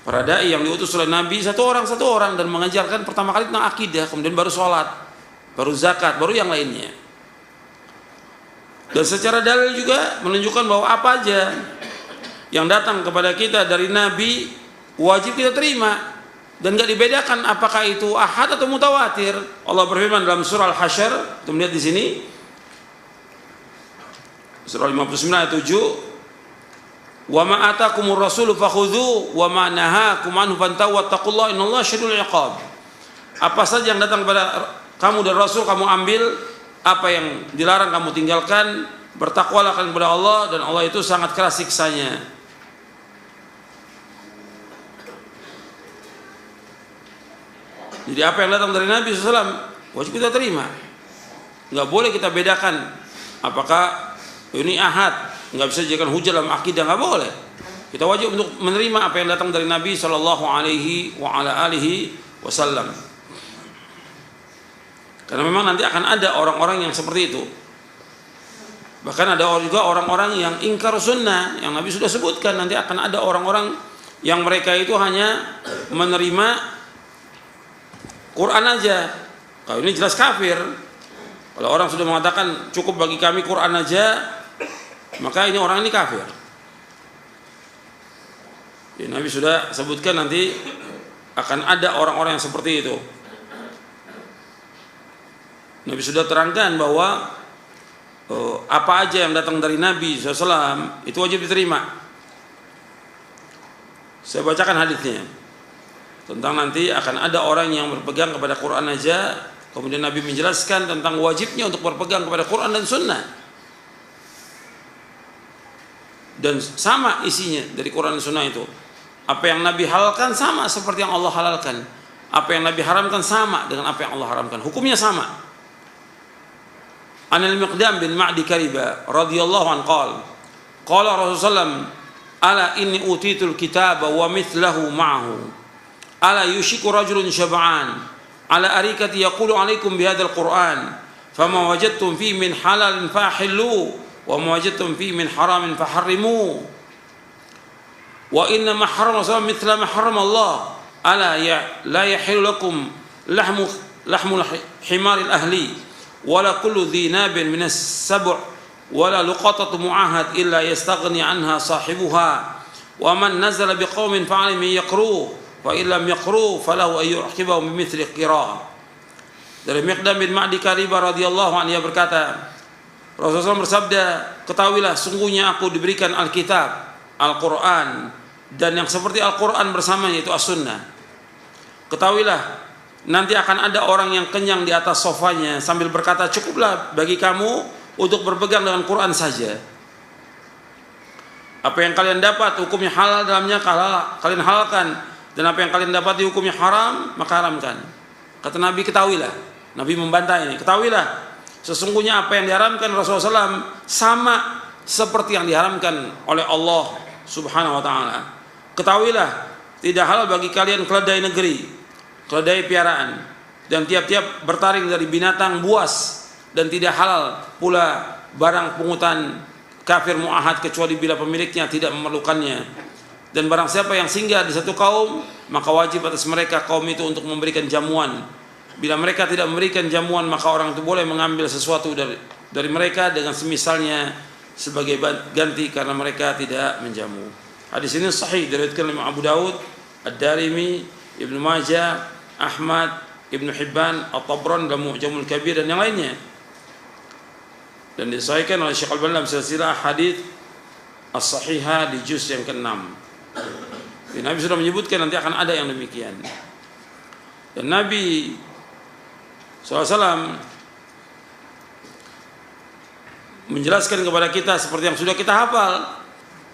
Para dai yang diutus oleh Nabi satu orang dan mengajarkan pertama kali tentang akidah, kemudian baru sholat, baru zakat, baru yang lainnya. Dan secara dalil juga menunjukkan bahwa apa aja yang datang kepada kita dari Nabi wajib kita terima dan gak dibedakan apakah itu ahad atau mutawatir. Allah berfirman dalam surah Al-Hasyr, kita melihat di sini surah 59 ayat 7, wa ma atakumur rasulu fakhudhu wa ma nahakum anhu fantahu wattaqullaha innallaha syadidul iqab. Apa saja yang datang kepada kamu dari Rasul kamu ambil, apa yang dilarang kamu tinggalkan, bertakwalah kepada Allah dan Allah itu sangat keras siksanya. Jadi apa yang datang dari Nabi SAW wajib kita terima. Nggak boleh kita bedakan apakah ini ahad, nggak bisa dijadikan hujah dalam akidah, nggak boleh. Kita wajib untuk menerima apa yang datang dari Nabi Shallallahu Alaihi Wasallam. Karena memang nanti akan ada orang-orang yang seperti itu. Bahkan ada juga orang-orang yang ingkar sunnah, yang Nabi sudah sebutkan. Nanti akan ada orang-orang yang mereka itu hanya menerima Quran aja. Kalau ini jelas kafir. Kalau orang sudah mengatakan cukup bagi kami Quran aja, maka ini orang ini kafir. Ya, Nabi sudah sebutkan nanti akan ada orang-orang yang seperti itu. Nabi sudah terangkan bahwa apa aja yang datang dari Nabi SAW itu wajib diterima. Saya bacakan hadisnya tentang nanti akan ada orang yang berpegang kepada Quran aja, kemudian Nabi menjelaskan tentang wajibnya untuk berpegang kepada Quran dan Sunnah. Dan sama isinya dari Quran dan Sunnah itu. Apa yang Nabi halalkan sama seperti yang Allah halalkan. Apa yang Nabi haramkan sama dengan apa yang Allah haramkan. Hukumnya sama. Anil Miqdam bin Ma'di Kariba radhiyallahu anhu qala Rasulullah ala inni utitul kitaba wa mithlahu ma'ahu ala yushiku rajulun syab'an ala arikati yaqulu alaikum bihadzal Qur'an fama wajadtum fi min halalin fahillu wa ma wajadtum fi min haramin faharrimu wa inna ma harrama Rasulullah mithla ma harrama Allah ala la yahillu lakum lahmul himaril ahli wala kullu dhi nabin minas sab' wala luqatatu mu'ahad illa yastaghni anha sahibuha wa man nazala biqaumin fa'alim yaqru wa illam yaqru falahu ay yu'qibahu bimithli qira'ah. Dari Miqdam bin Ma'di Kariba radhiyallahu anhu ia berkata, Rasulullah bersabda, ketahuilah sungguhnya aku diberikan Alkitab, Al-Qur'an, dan yang seperti Al-Qur'an bersamanya yaitu As-Sunnah. Ketahuilah nanti akan ada orang yang kenyang di atas sofanya sambil berkata, cukuplah bagi kamu untuk berpegang dengan Quran saja. Apa yang kalian dapat hukumnya halal dalamnya kalian halalkan, dan apa yang kalian dapat hukumnya haram maka haramkan. Kata Nabi, ketahuilah. Nabi membantah ini, ketahuilah sesungguhnya apa yang diharamkan Rasulullah SAW sama seperti yang diharamkan oleh Allah Subhanahu wa ta'ala. Ketahuilah tidak halal bagi kalian keledai negeri, keledai piaraan, dan tiap-tiap bertaring dari binatang buas, dan tidak halal pula barang pungutan kafir mu'ahad kecuali bila pemiliknya tidak memerlukannya. Dan barang siapa yang singgah di satu kaum, maka wajib atas mereka kaum itu untuk memberikan jamuan. Bila mereka tidak memberikan jamuan, maka orang itu boleh mengambil sesuatu dari mereka dengan semisalnya sebagai ganti karena mereka tidak menjamu. Hadis ini sahih diriwayatkan oleh Abu Daud, Ad-Darimi, Ibnu Majah, Ahmad, Ibnu Hibban, At-Tabrani dan Mu'jamul Kabir dan yang lainnya. Dan disahihkan oleh Syekh Al-Albani dalam silsilah hadits as-sahihah di juz yang ke-6. Nabi sudah menyebutkan nanti akan ada yang demikian. Dan Nabi SAW menjelaskan kepada kita seperti yang sudah kita hafal.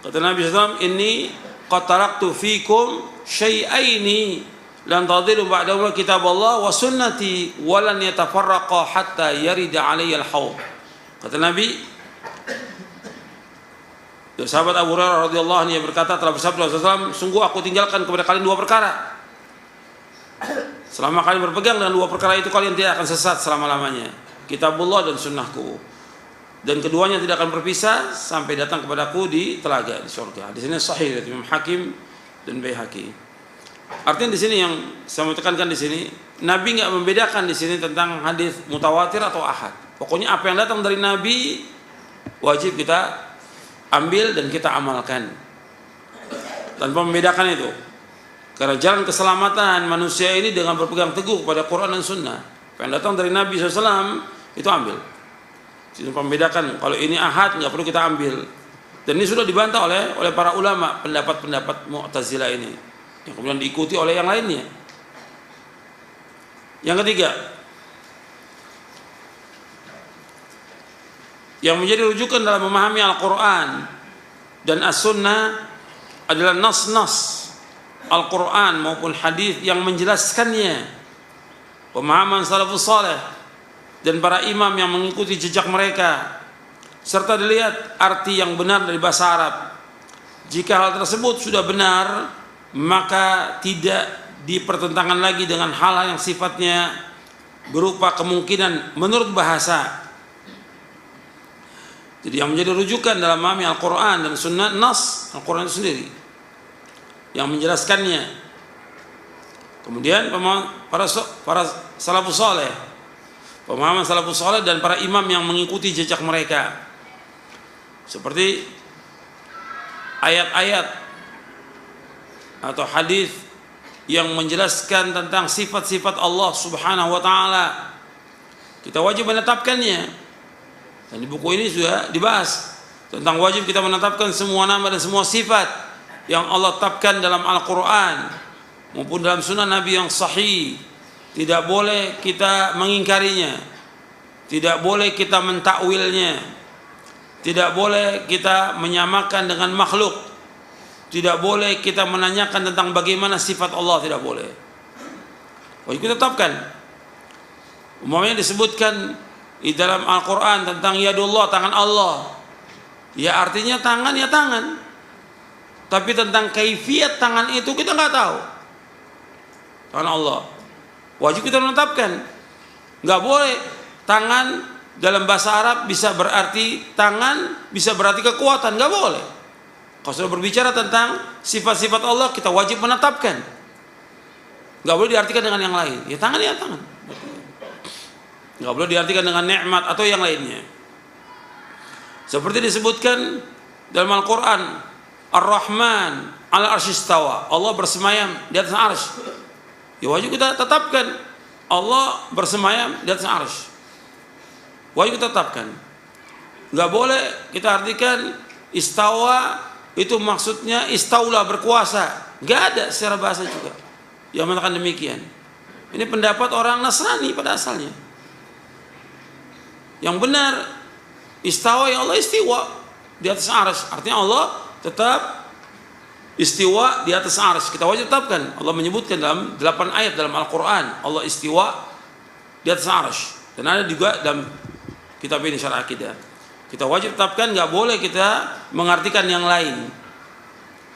Kata Nabi SAW, inni qad taraktu fikum syai'aini lan tadillu ba'dahu kitab Allah wa sunnati wa lan yatafarraqa hatta yarida alayya al-haud. Kata Nabi, sahabat Abu Hurairah radhiyallahu anhu berkata, telah bersabda Rasulullah SAW, sungguh aku tinggalkan kepada kalian dua perkara. Selama kalian berpegang dengan dua perkara itu, kalian tidak akan sesat selama-lamanya, kitabullah dan sunnahku. Dan keduanya tidak akan berpisah sampai datang kepadaku di telaga di surga. Di sini sahih dari Imam Hakim dan Baihaqi. Artinya di sini yang saya mau tekankan di sini, Nabi nggak membedakan di sini tentang hadis mutawatir atau ahad. Pokoknya apa yang datang dari Nabi wajib kita ambil dan kita amalkan tanpa membedakan itu. Karena jalan keselamatan manusia ini dengan berpegang teguh pada Quran dan Sunnah. Apa yang datang dari Nabi SAW itu ambil. Tidak membedakan kalau ini ahad nggak perlu kita ambil. Dan ini sudah dibantah oleh para ulama pendapat-pendapat Mu'tazilah ini, yang kemudian diikuti oleh yang lainnya. Yang ketiga, yang menjadi rujukan dalam memahami Al-Quran dan As-Sunnah adalah nas-nas Al-Quran maupun hadis yang menjelaskannya, pemahaman salafus saleh dan para imam yang mengikuti jejak mereka, serta dilihat arti yang benar dari bahasa Arab. Jika hal tersebut sudah benar, maka tidak dipertentangkan lagi dengan hal-hal yang sifatnya berupa kemungkinan menurut bahasa. Jadi yang menjadi rujukan dalam memahami Al-Quran dan Sunnah, nas Al-Quran itu sendiri yang menjelaskannya. Kemudian para salafus saleh, pemahaman salafus saleh dan para imam yang mengikuti jejak mereka, seperti ayat-ayat atau hadis yang menjelaskan tentang sifat-sifat Allah Subhanahu wa taala Kita wajib menetapkannya. Dan di buku ini sudah dibahas tentang wajib kita menetapkan semua nama dan semua sifat yang Allah tetapkan dalam Al-Quran maupun dalam sunnah Nabi yang sahih. Tidak boleh kita mengingkarinya, tidak boleh kita mentakwilnya, tidak boleh kita menyamakan dengan makhluk, tidak boleh kita menanyakan tentang bagaimana sifat Allah, tidak boleh. Wajib kita tetapkan. Umpamanya disebutkan di dalam Al-Quran tentang yadullah, tangan Allah, ya artinya tangan ya tangan, tapi tentang kaifiat tangan itu kita nggak tahu. Tangan Allah wajib kita menetapkan. Nggak boleh tangan dalam bahasa Arab bisa berarti tangan, bisa berarti kekuatan, nggak boleh. Kalau sudah berbicara tentang sifat-sifat Allah, kita wajib menetapkan. Nggak boleh diartikan dengan yang lain. Ya tangan ya tangan. Nggak boleh diartikan dengan nikmat atau yang lainnya. Seperti disebutkan dalam Al-Quran, Ar-Rahman ala arsy istawa, Allah bersemayam di atas arsy. Ya wajib kita tetapkan Allah bersemayam di atas arsy. Wajib kita tetapkan. Nggak boleh kita artikan istawa itu maksudnya istaula, berkuasa. Nggak ada secara bahasa juga yang mengatakan demikian. Ini pendapat orang Nasrani pada asalnya. Yang benar istawa ya Allah istiwa di atas arsy. Artinya Allah tetap istiwa di atas arsy. Kita wajib tetapkan. Allah menyebutkan dalam 8 ayat dalam Al-Quran Allah istiwa di atas arsy. Dan ada juga dalam kitab ini Syarah Akidah. Kita wajib tetapkan, nggak boleh kita mengartikan yang lain.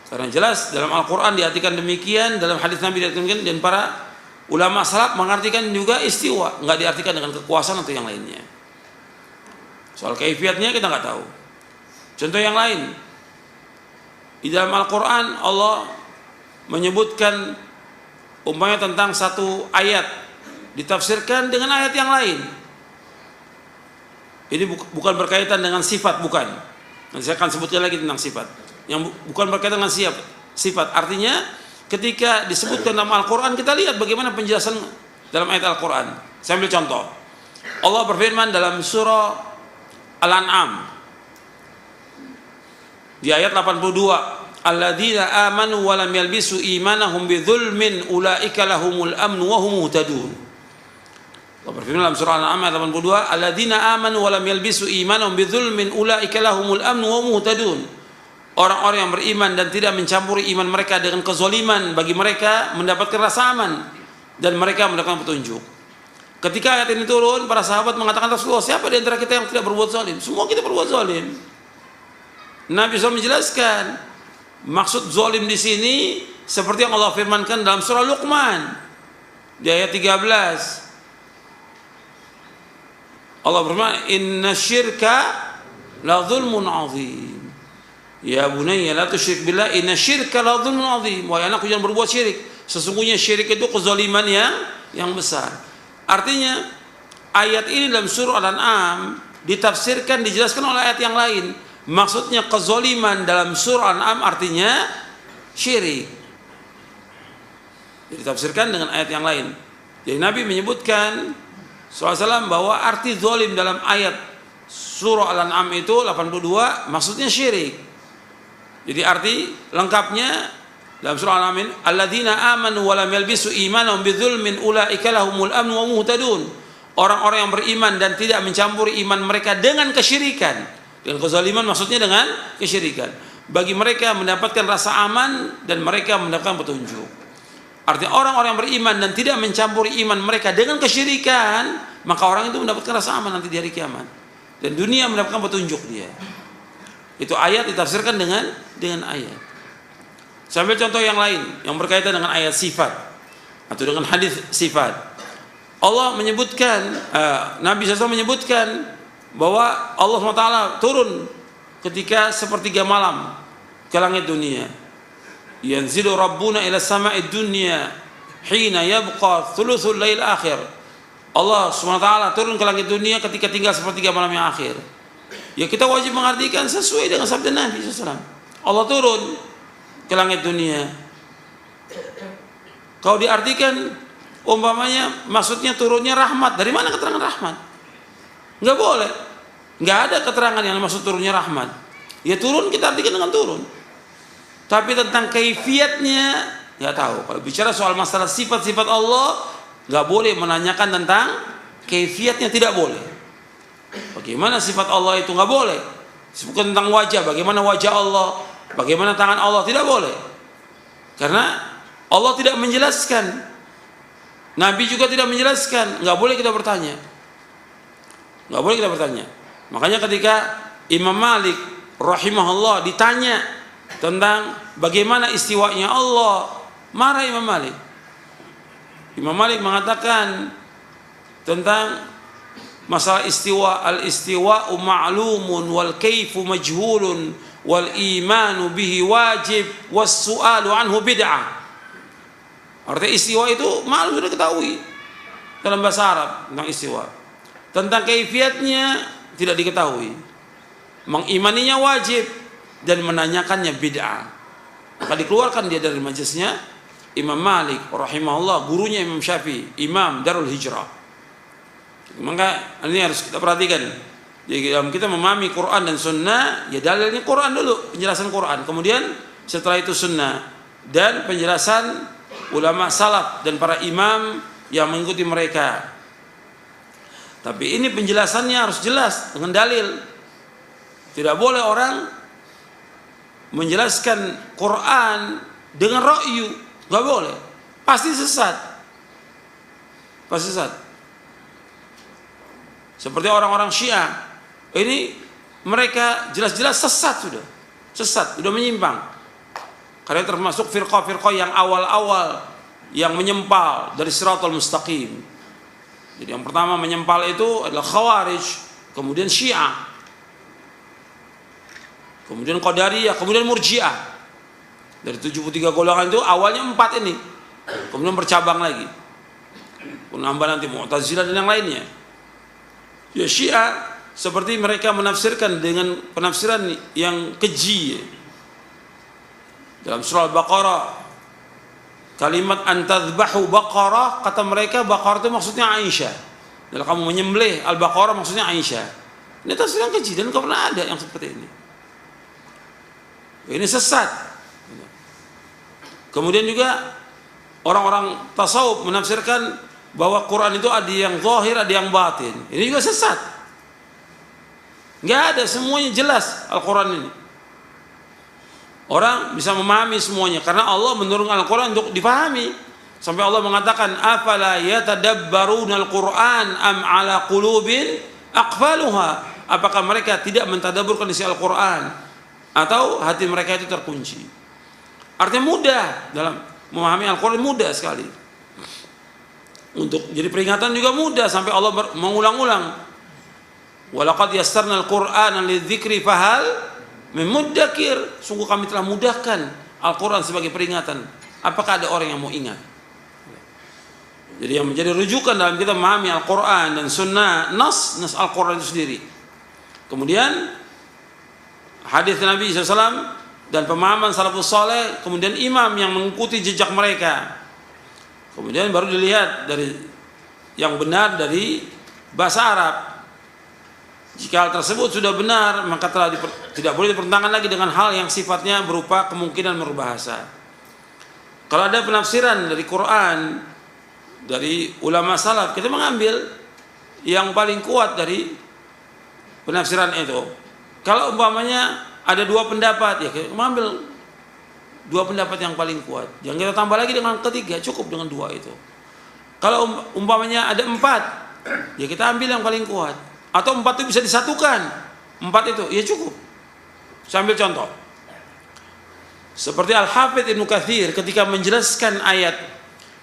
Karena jelas dalam Al-Quran diartikan demikian, dalam hadis Nabi diartikan demikian, dan para ulama salaf mengartikan juga istiwa, nggak diartikan dengan kekuasaan atau yang lainnya. Soal kaifiatnya kita nggak tahu. Contoh yang lain, di dalam Al-Quran Allah menyebutkan umpamanya tentang satu ayat ditafsirkan dengan ayat yang lain. Ini bukan berkaitan dengan sifat, bukan. Nanti saya akan sebutkan lagi tentang sifat. Yang bukan berkaitan dengan sifat. Artinya ketika disebutkan dalam Al-Quran, kita lihat bagaimana penjelasan dalam ayat Al-Quran. Saya ambil contoh. Allah berfirman dalam surah Al-An'am di ayat 82, alladzina amanu wa lam yalbisu imanahum bidzulmin ulaika lahumul amnu wa hum muhtadun. Allah berfirman dalam surah Al-An'am ayat 82, alladzina amanu wa lam yalbisu imanahum bidzulmin ulaika lahumul amnu wa hum muhtadun. Orang-orang yang beriman dan tidak mencampuri iman mereka dengan kezaliman, bagi mereka mendapatkan rasa aman dan mereka mendapatkan petunjuk. Ketika ayat ini turun, para sahabat mengatakan, Rasulullah, siapa di antara kita yang tidak berbuat zalim? Semua kita berbuat zalim. Nabi SAW menjelaskan maksud zalim di sini seperti yang Allah firmankan dalam surah Luqman di ayat 13. Allah berfirman, inna syirka la zulmun azim. Ya bunayya la tusyrik billah, inna syirka la zulmun azim. Wahai anakku, jangan berbuat syirik. Sesungguhnya syirik itu kezaliman yang besar. Artinya ayat ini dalam surah Al-An'am ditafsirkan, dijelaskan oleh ayat yang lain. Maksudnya kezaliman dalam surah Al-An'am artinya syirik. Ditafsirkan dengan ayat yang lain. Jadi Nabi menyebutkan SAW bahwa arti zalim dalam ayat surah Al-An'am itu 82 maksudnya syirik. Jadi arti lengkapnya dalam surah Al-An'am, alladzina amanu wa lam yalbisu imanahum bidzulmin ulaika lahumul amnu wa muhtadun. Orang-orang yang beriman dan tidak mencampuri iman mereka dengan kesyirikan. Dengan kezaliman maksudnya dengan kesyirikan. Bagi mereka mendapatkan rasa aman dan mereka mendapatkan petunjuk. Artinya orang-orang yang beriman dan tidak mencampuri iman mereka dengan kesyirikan, maka orang itu mendapatkan rasa aman nanti di hari kiamat. Dan dunia mendapatkan petunjuk dia. Itu ayat ditafsirkan dengan ayat. Sambil contoh yang lain yang berkaitan dengan ayat sifat atau dengan hadis sifat. Allah menyebutkan, Nabi SAW menyebutkan bahwa Allah SWT turun ketika sepertiga malam ke langit dunia. Yanzilu Rabbuna ila sama'id dunya hina yabqa thuluthul lail akhir. Allah SWT turun ke langit dunia ketika tinggal sepertiga malam yang akhir. Ya kita wajib mengartikan sesuai dengan sabda Nabi SAW. Allah turun ke langit dunia. Kalau diartikan umpamanya maksudnya turunnya rahmat, dari mana keterangan rahmat? Nggak boleh. Nggak ada keterangan yang maksud turunnya rahmat. Ya turun kita artikan dengan turun. Tapi tentang kaifiatnya nggak tahu. Kalau bicara soal masalah sifat-sifat Allah, nggak boleh menanyakan tentang kaifiatnya, tidak boleh. Bagaimana sifat Allah itu nggak boleh. Bukan tentang wajah, bagaimana wajah Allah, bagaimana tangan Allah, tidak boleh. Karena Allah tidak menjelaskan, Nabi juga tidak menjelaskan, nggak boleh kita bertanya, nggak boleh kita bertanya. Makanya ketika Imam Malik rahimahullah ditanya tentang bagaimana istiwanya Allah, marah Imam Malik. Imam Malik mengatakan tentang masalah istiwa, al-istiwa'u ma'lumun wal kaifu majhulun wal imanu bihi wajib was su'alu anhu bid'ah. Artinya istiwa itu maklum, sudah ketahui dalam bahasa Arab tentang istiwa. Tentang kaifiatnya tidak diketahui. Mengimaninya wajib dan menanyakannya bid'ah. Maka dikeluarkan dia dari majelisnya Imam Malik rahimahullah, gurunya Imam Syafi'i, Imam Darul Hijrah. Maka ini harus kita perhatikan. Jadi dalam kita memahami Quran dan Sunnah, ya dalilnya Quran dulu, penjelasan Quran. Kemudian setelah itu Sunnah dan penjelasan ulama salaf dan para imam yang mengikuti mereka. Tapi ini penjelasannya harus jelas dengan dalil. Tidak boleh orang menjelaskan Quran dengan ra'yu, nggak boleh. Pasti sesat. Pasti sesat. Seperti orang-orang Syiah, ini mereka jelas-jelas sesat sudah menyimpang. Karena termasuk firqah-firqah yang awal-awal yang menyempal dari Shiratal Mustaqim. Jadi yang pertama menyempal itu adalah Khawarij, kemudian Syiah, kemudian Qadariyah, kemudian Murji'ah. Dari 73 golongan itu awalnya 4 ini, kemudian bercabang lagi. Penambah nanti Mu'tazilah dan yang lainnya. Ya Syiah seperti mereka menafsirkan dengan penafsiran yang keji. Dalam surah Al-Baqarah, kalimat antadzbahu baqarah, kata mereka Baqarah itu maksudnya Aisyah. Kalau kamu menyembelih Al-Baqarah maksudnya Aisyah. Ini tafsir yang keji dan enggak pernah ada yang seperti ini. Ini sesat. Kemudian juga orang-orang tasawuf menafsirkan bahwa Quran itu ada yang zahir, ada yang batin. Ini juga sesat. Nggak ada, semuanya jelas Al-Quran ini. Orang bisa memahami semuanya karena Allah menurunkan Al-Quran untuk dipahami. Sampai Allah mengatakan, afala yatadabbaruna al-Quran am ala qulubin aqfaluha. Apakah mereka tidak mentadabburkan isi Al-Quran atau hati mereka itu terkunci? Artinya mudah dalam memahami Al-Quran, mudah sekali. Untuk jadi peringatan juga mudah, sampai Allah mengulang-ulang. Walaqad yassarna al-Qur'ana lidzikri fahal min muddakir. Sungguh kami telah mudahkan Al-Quran sebagai peringatan. Apakah ada orang yang mau ingat? Jadi yang menjadi rujukan dalam kita memahami Al-Quran dan Sunnah, nas Al-Quran itu sendiri. Kemudian hadis Nabi SAW dan pemahaman salafus saleh, kemudian imam yang mengikuti jejak mereka. Kemudian baru dilihat dari yang benar dari bahasa Arab. Jika hal tersebut sudah benar, maka tidak boleh dipertentangkan lagi dengan hal yang sifatnya berupa kemungkinan merubah bahasa. Kalau ada penafsiran dari Quran, dari ulama salaf, kita mengambil yang paling kuat dari penafsiran itu. Kalau umpamanya ada 2 pendapat, ya kita mengambil 2 pendapat yang paling kuat. Jangan kita tambah lagi dengan ketiga, cukup dengan 2 itu. Kalau umpamanya ada 4, ya kita ambil yang paling kuat. Atau 4 itu bisa disatukan, 4 itu, ya cukup. Saya ambil contoh. Seperti Al-Hafidz Ibnu Katsir ketika menjelaskan ayat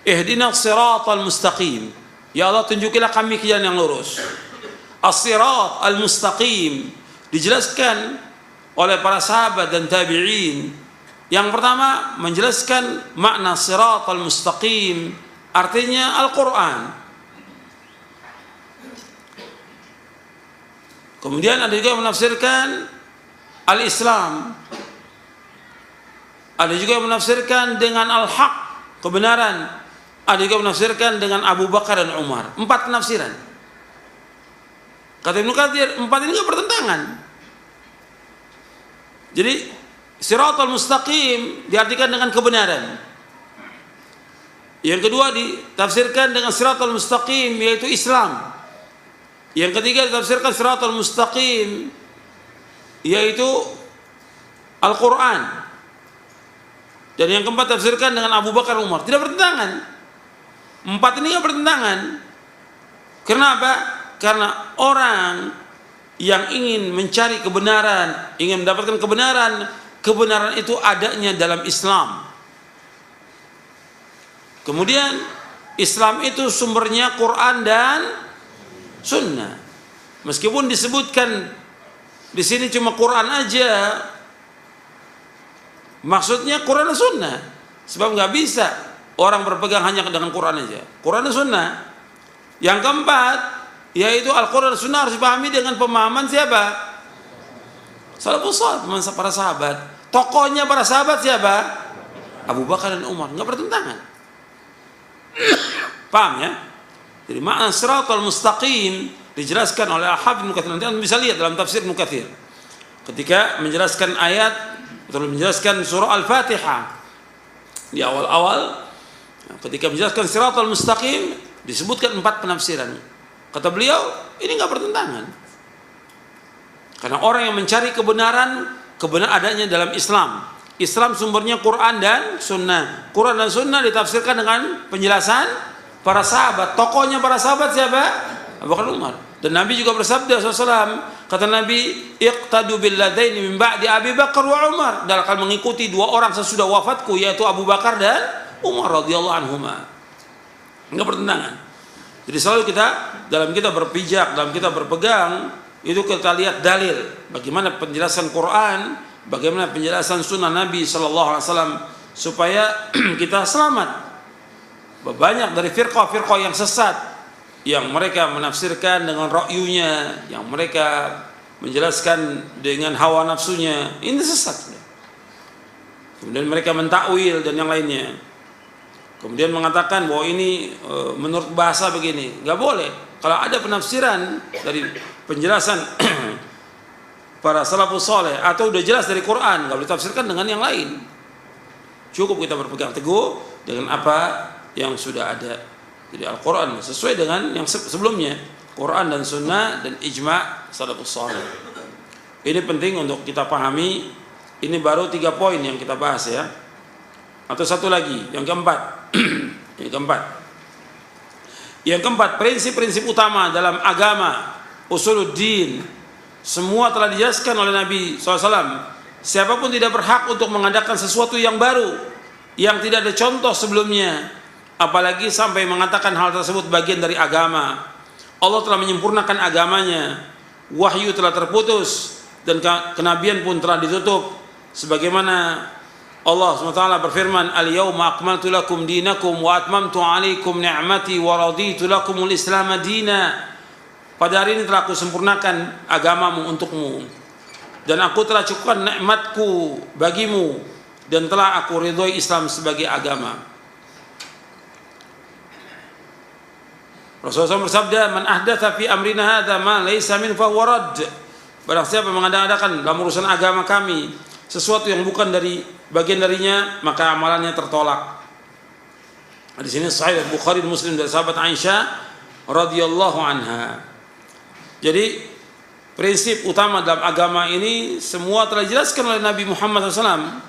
Ihdinas siratal mustaqim. Ya Allah, tunjukilah kami ke jalan yang lurus. As-sirat al-mustaqim dijelaskan oleh para sahabat dan tabi'in. Yang pertama menjelaskan makna siratal mustaqim, artinya Al-Quran. Kemudian ada juga yang menafsirkan Al-Islam. Ada juga yang menafsirkan dengan Al-Haq, kebenaran. Ada juga yang menafsirkan dengan Abu Bakar dan Umar. 4 penafsiran. Kata Ibnu Katsir, 4 ini enggak bertentangan. Jadi siratal mustaqim diartikan dengan kebenaran. Yang kedua ditafsirkan dengan siratal mustaqim yaitu Islam. Yang ketiga ditafsirkan siratal mustaqim yaitu Al-Quran. Dan yang keempat tafsirkan dengan Abu Bakar Umar. Tidak bertentangan. 4 ini tidak bertentangan. Kenapa? Karena orang yang ingin mencari kebenaran, ingin mendapatkan kebenaran, kebenaran itu adanya dalam Islam. Kemudian Islam itu sumbernya Quran dan Sunnah. Meskipun disebutkan di sini cuma Quran aja, maksudnya Quran dan Sunnah. Sebab nggak bisa orang berpegang hanya dengan Quran aja. Quran dan Sunnah. Yang keempat, yaitu Al-Quran dan Sunnah harus dipahami dengan pemahaman siapa? Salafus Shalih, para sahabat. Tokohnya para sahabat siapa? Abu Bakar dan Umar. Nggak bertentangan. Paham ya? Jadi makna siratal mustaqim dijelaskan oleh Al-Hafidz Ibnu Katsir. Nanti Anda bisa lihat dalam tafsir Ibnu Katsir. Ketika menjelaskan ayat atau menjelaskan surah Al-Fatihah di awal-awal, ketika menjelaskan siratal mustaqim disebutkan 4 penafsiran. Kata beliau, ini enggak bertentangan. Karena orang yang mencari kebenaran adanya dalam Islam. Islam sumbernya Quran dan Sunnah. Quran dan Sunnah ditafsirkan dengan penjelasan para sahabat. Tokohnya para sahabat siapa? Abu Bakar Umar. Dan Nabi juga bersabda SAW, kata Nabi, iqtadu billadaini min ba'di Abi Bakar wa Umar. Dan akan mengikuti 2 orang sesudah wafatku, yaitu Abu Bakar dan Umar radhiyallahu anhuma. Enggak bertentangan. Jadi selalu dalam kita berpijak, dalam kita berpegang, itu kita lihat dalil bagaimana penjelasan Quran, bagaimana penjelasan sunnah Nabi SAW, supaya kita selamat. Banyak dari firqah-firqah yang sesat, yang mereka menafsirkan dengan ra'yunya, yang mereka menjelaskan dengan hawa nafsunya, ini sesat. Kemudian mereka mentakwil dan yang lainnya. Kemudian mengatakan bahwa ini menurut bahasa begini. Nggak boleh. Kalau ada penafsiran dari penjelasan para salafus saleh atau udah jelas dari Quran, nggak boleh tafsirkan dengan yang lain. Cukup kita berpegang teguh dengan apa yang sudah ada. Jadi Al-Quran sesuai dengan yang sebelumnya, Quran dan Sunnah dan ijma' salafus saleh. Ini penting untuk kita pahami. Ini baru 3 poin yang kita bahas ya. Atau satu lagi, yang keempat. Yang keempat, prinsip-prinsip utama dalam agama, usuluddin, semua telah dijelaskan oleh Nabi SAW. Siapapun tidak berhak untuk mengadakan sesuatu yang baru, yang tidak ada contoh sebelumnya, apalagi sampai mengatakan hal tersebut bagian dari agama. Allah telah menyempurnakan agamanya, wahyu telah terputus, dan kenabian pun telah ditutup. Sebagaimana Allah SWT berfirman, Al-yawma akmaltu lakum dinakum wa atmamtu alaikum ni'mati wa raditu lakumul islam dina. Pada hari ini telah aku sempurnakan agamamu untukmu, dan aku telah cukupkan nikmatku bagimu, dan telah aku ridhoi Islam sebagai agama. Rasulullah SAW bersabda, Man ahdatha fi amrina hadha ma laysa min fahuwa radd. Barang siapa mengadakan dalam urusan agama kami sesuatu yang bukan dari bagian darinya, maka amalannya tertolak. Di sini Sahih Bukhari dan Muslim dari sahabat Aisyah radhiyallahu anha. Jadi prinsip utama dalam agama ini semua telah dijelaskan oleh Nabi Muhammad SAW.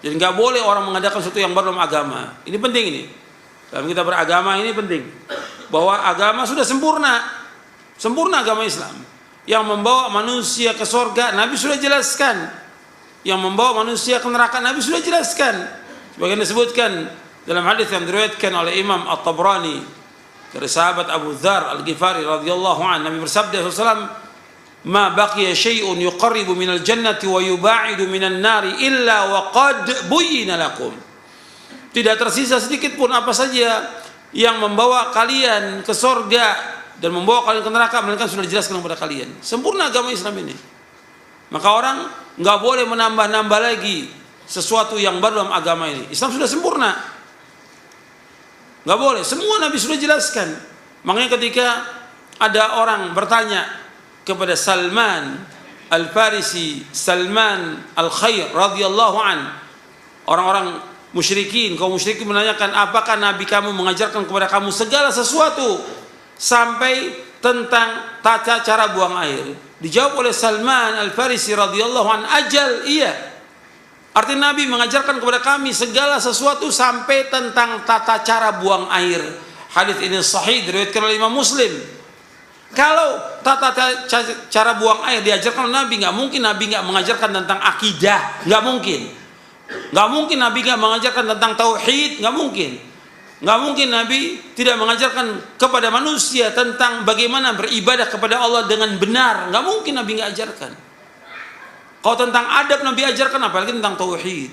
Jadi nggak boleh orang mengadakan sesuatu yang baru dalam agama. Ini penting ini. Dalam kita beragama ini penting. Bahwa agama sudah sempurna. Sempurna agama Islam. Yang membawa manusia ke surga, Nabi sudah jelaskan. Yang membawa manusia ke neraka, Nabi sudah jelaskan. Sebagaimana disebutkan dalam hadis yang diriwayatkan oleh Imam At-Tabrani dari sahabat Abu Dzar Al-Ghifari radhiyallahu anhu, Nabi bersabda SAW, "Ma baqiya syai'un yuqarribu minal jannati wa yuba'idu minan nari illa wa qad buyyina lakum." Tidak tersisa sedikit pun apa saja yang membawa kalian ke surga dan membawa kalian ke neraka, melainkan sudah dijelaskan kepada kalian. Sempurna agama Islam ini. Maka orang nggak boleh menambah-nambah lagi sesuatu yang baru dalam agama ini. Islam sudah sempurna. Nggak boleh. Semua Nabi sudah jelaskan. Makanya ketika ada orang bertanya, kepada Salman Al-Farisi, Salman Al-Khair radhiyallahu an. Orang-orang musyrikin, kaum musyrikin menanyakan, apakah Nabi kamu mengajarkan kepada kamu segala sesuatu sampai tentang tata cara buang air? Dijawab oleh Salman Al-Farisi radhiyallahu an, ajal, iya. Artinya Nabi mengajarkan kepada kami segala sesuatu sampai tentang tata cara buang air. Hadis ini sahih diriwayatkan oleh Imam Muslim. Kalau tata cara buang air diajarkan oleh Nabi, nggak mungkin Nabi nggak mengajarkan tentang akidah, nggak mungkin. Nggak mungkin Nabi nggak mengajarkan tentang tauhid, nggak mungkin. Nggak mungkin Nabi tidak mengajarkan kepada manusia tentang bagaimana beribadah kepada Allah dengan benar. Nggak mungkin Nabi nggak ajarkan. Kalau tentang adab Nabi ajarkan, apalagi tentang tauhid.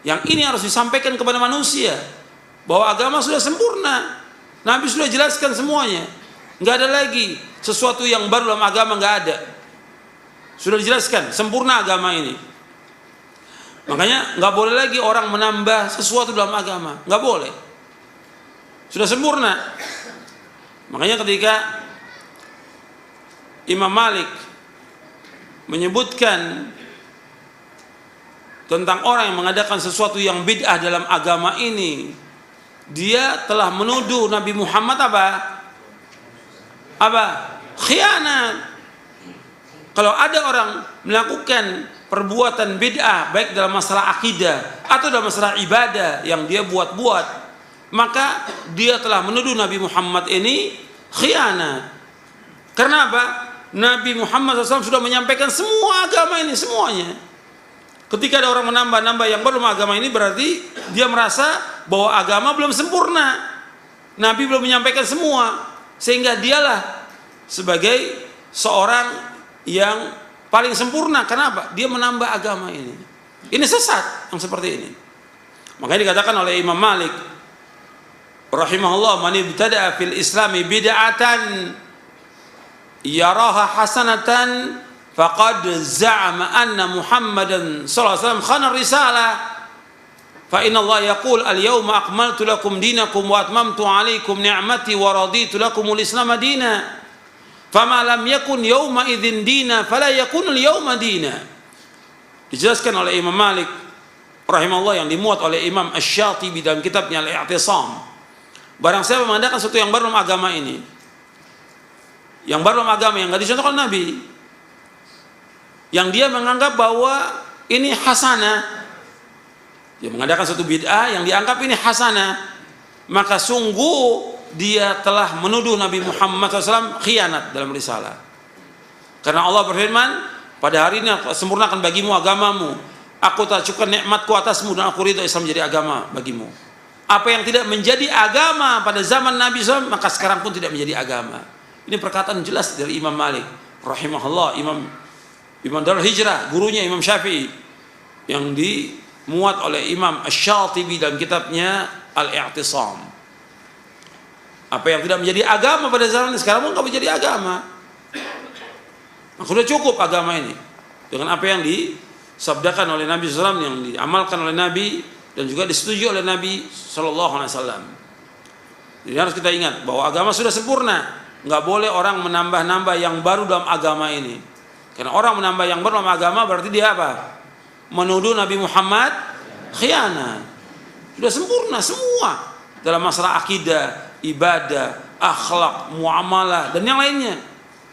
Yang ini harus disampaikan kepada manusia bahwa agama sudah sempurna. Nabi sudah jelaskan semuanya. Nggak ada lagi sesuatu yang baru dalam agama, nggak ada. Sudah dijelaskan sempurna agama ini. Makanya nggak boleh lagi orang menambah sesuatu dalam agama, nggak boleh. Sudah sempurna. Makanya ketika Imam Malik menyebutkan tentang orang yang mengadakan sesuatu yang bid'ah dalam agama ini, dia telah menuduh Nabi Muhammad apa? Khianat. Kalau ada orang melakukan perbuatan bid'ah baik dalam masalah akidah atau dalam masalah ibadah yang dia buat-buat, maka dia telah menuduh Nabi Muhammad ini khianat. Karena apa? Nabi Muhammad SAW sudah menyampaikan semua agama ini, semuanya. Ketika ada orang menambah-nambah yang belum agama ini, berarti dia merasa bahwa agama belum sempurna. Nabi belum menyampaikan semua, sehingga dialah sebagai seorang yang paling sempurna. Kenapa? Dia menambah agama ini. Ini sesat yang seperti ini. Makanya dikatakan oleh Imam Malik rahimahullah, man ibtada'a fil islami bid'atan yaraha hasanatan faqad za'ama anna Muhammadan sallallahu alaihi wasallam khana risalah. Fa inna Allah yaqul al-yawma akmaltu lakum dinakum wa atmamtu alaikum ni'mati wa raditu lakumul islam dina. Fama lam yakun yawma idzin dina fala yakun al-yawma dina. Dijelaskan oleh Imam Malik rahimahullah yang dimuat oleh Imam Asy-Syatibi dalam kitabnya Al-I'tisam. Barang siapa mengadakan sesuatu yang baru dalam agama ini, yang baru dalam agama yang enggak dicontohkan Nabi, yang dia menganggap bahwa ini hasanah, dia mengadakan suatu bid'ah yang dianggap ini hasanah, maka sungguh dia telah menuduh Nabi Muhammad SAW khianat dalam risalah. Karena Allah berfirman, pada hari ini aku sempurnakan bagimu agamamu, aku telah cukupkan nikmatku atasmu, dan aku ridho Islam menjadi agama bagimu. Apa yang tidak menjadi agama pada zaman Nabi SAW, maka sekarang pun tidak menjadi agama. Ini perkataan jelas dari Imam Malik rahimahullah, Imam Darul Hijrah, gurunya Imam Syafi'i, yang dimuat oleh Imam Asy-Syatibi dalam kitabnya Al-I'tisam. Apa yang tidak menjadi agama pada zaman ini, sekarang pun tidak menjadi agama. Maka sudah cukup agama ini dengan apa yang disabdakan oleh Nabi SAW, yang diamalkan oleh Nabi dan juga disetujui oleh Nabi SAW. Jadi harus kita ingat bahwa agama sudah sempurna. Nggak boleh orang menambah-nambah yang baru dalam agama ini. Karena orang menambah yang baru dalam agama berarti dia apa? Menuduh Nabi Muhammad khianat. Sudah sempurna semua dalam masalah akidah, ibadah, akhlak, muamalah dan yang lainnya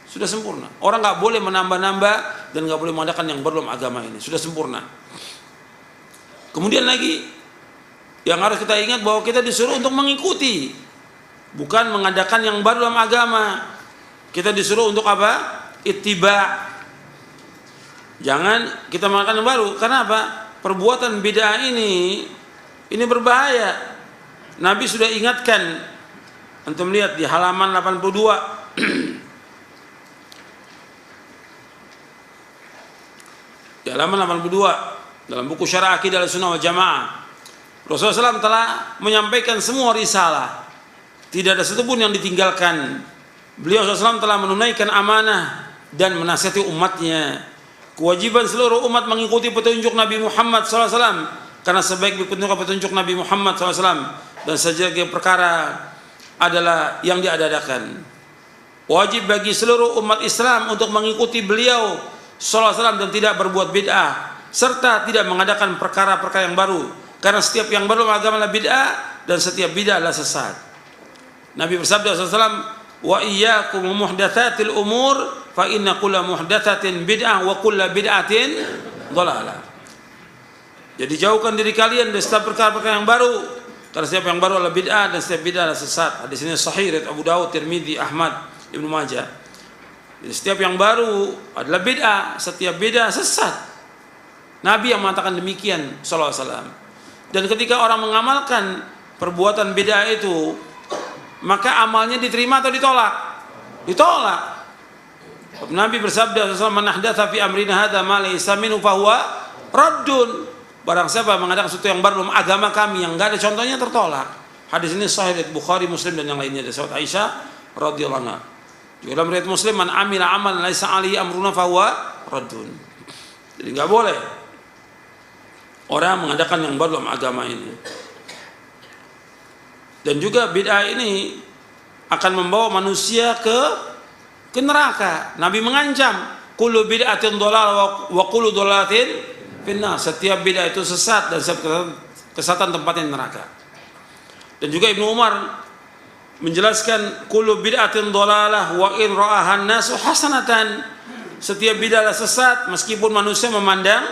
sudah sempurna. Orang nggak boleh menambah-nambah dan nggak boleh mengadakan yang baru dalam agama ini. Sudah sempurna. Kemudian lagi yang harus kita ingat bahwa kita disuruh untuk mengikuti, bukan mengadakan yang baru dalam agama. Kita disuruh untuk apa? Ittiba. Jangan kita mengadakan yang baru. Karena apa? Perbuatan bid'ah ini berbahaya. Nabi sudah ingatkan. Antum lihat di halaman 82. Di halaman 82 dalam buku Syarah Aqidah Ahlussunnah wal Jamaah, Rasulullah SAW telah menyampaikan semua risalah. Tidak ada satupun yang ditinggalkan. Beliau SAW telah menunaikan amanah dan menasihati umatnya. Kewajiban seluruh umat mengikuti petunjuk Nabi Muhammad SAW, karena sebaik petunjuk Nabi Muhammad SAW dan sebagai perkara adalah yang diadakan. Wajib bagi seluruh umat Islam untuk mengikuti beliau sallallahu alaihi wasallam dan tidak berbuat bid'ah serta tidak mengadakan perkara-perkara yang baru, karena setiap yang baru agama adalah bid'ah dan setiap bid'ah adalah sesat. Nabi bersabda sallallahu alaihi wasallam, "Wa iyyakum muhdatsatil umur fa inna kulla muhdatsatin bid'ah wa kulla bid'atin dhalalah." Jadi jauhkan diri kalian dari setiap perkara-perkara yang baru, karena setiap yang baru adalah bid'ah dan setiap bid'ah adalah sesat. Hadis ini sahih riwayat Abu Dawud, Tirmidzi, Ahmad, Ibnu Majah. Jadi setiap yang baru adalah bid'ah, setiap bid'ah sesat. Nabi yang mengatakan demikian sallallahu alaihi wasallam. Dan ketika orang mengamalkan perbuatan bid'ah itu, maka amalnya diterima atau ditolak? Ditolak. Nabi bersabda sallallahu alaihi wasallam, "Man ahdatsa fi amrina hadza ma laysa minhu fa huwa raddun." Barang siapa mengadakan sesuatu yang baru dalam agama kami yang enggak ada contohnya, tertolak. Hadis ini sahih dari Bukhari, Muslim dan yang lainnya dari sahabat Aisyah radhiyallahu anha. Juga dalam riwayat Muslim, "Man amila amalan laisa alaihi amruna fa huwa raddun." Jadi enggak boleh orang mengadakan yang baru dalam agama ini. Dan juga bid'ah ini akan membawa manusia ke neraka. Nabi mengancam, kullu bid'atin dhalalah wa kullu dhalalatin finnar. Setiap bid'ah itu sesat dan setiap kesesatan tempatnya neraka. Dan juga Ibnu Umar menjelaskan, kullu bid'atin dhalalah wa in ra'ahan nasu hasanatan. Setiap bid'ah adalah sesat meskipun manusia memandang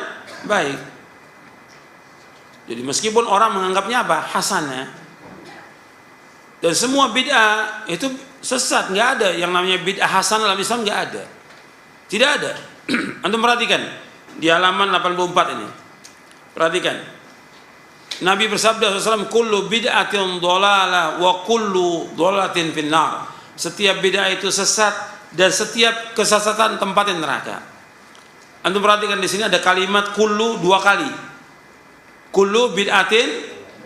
baik. Jadi meskipun orang menganggapnya apa? Hasanah. Dan semua bid'ah itu sesat, nggak ada yang namanya bid'ah hasanah dalam Islam, nggak ada. Tidak ada. Antum perhatikan di halaman 84 ini. Perhatikan. Nabi bersabda SAW, kullu bid'atin dhalalah wa kullu dhalalatin finnar. Setiap bid'ah itu sesat dan setiap kesesatan tempatnya neraka. Antum perhatikan di sini ada kalimat kullu dua kali. Kullu bid'atin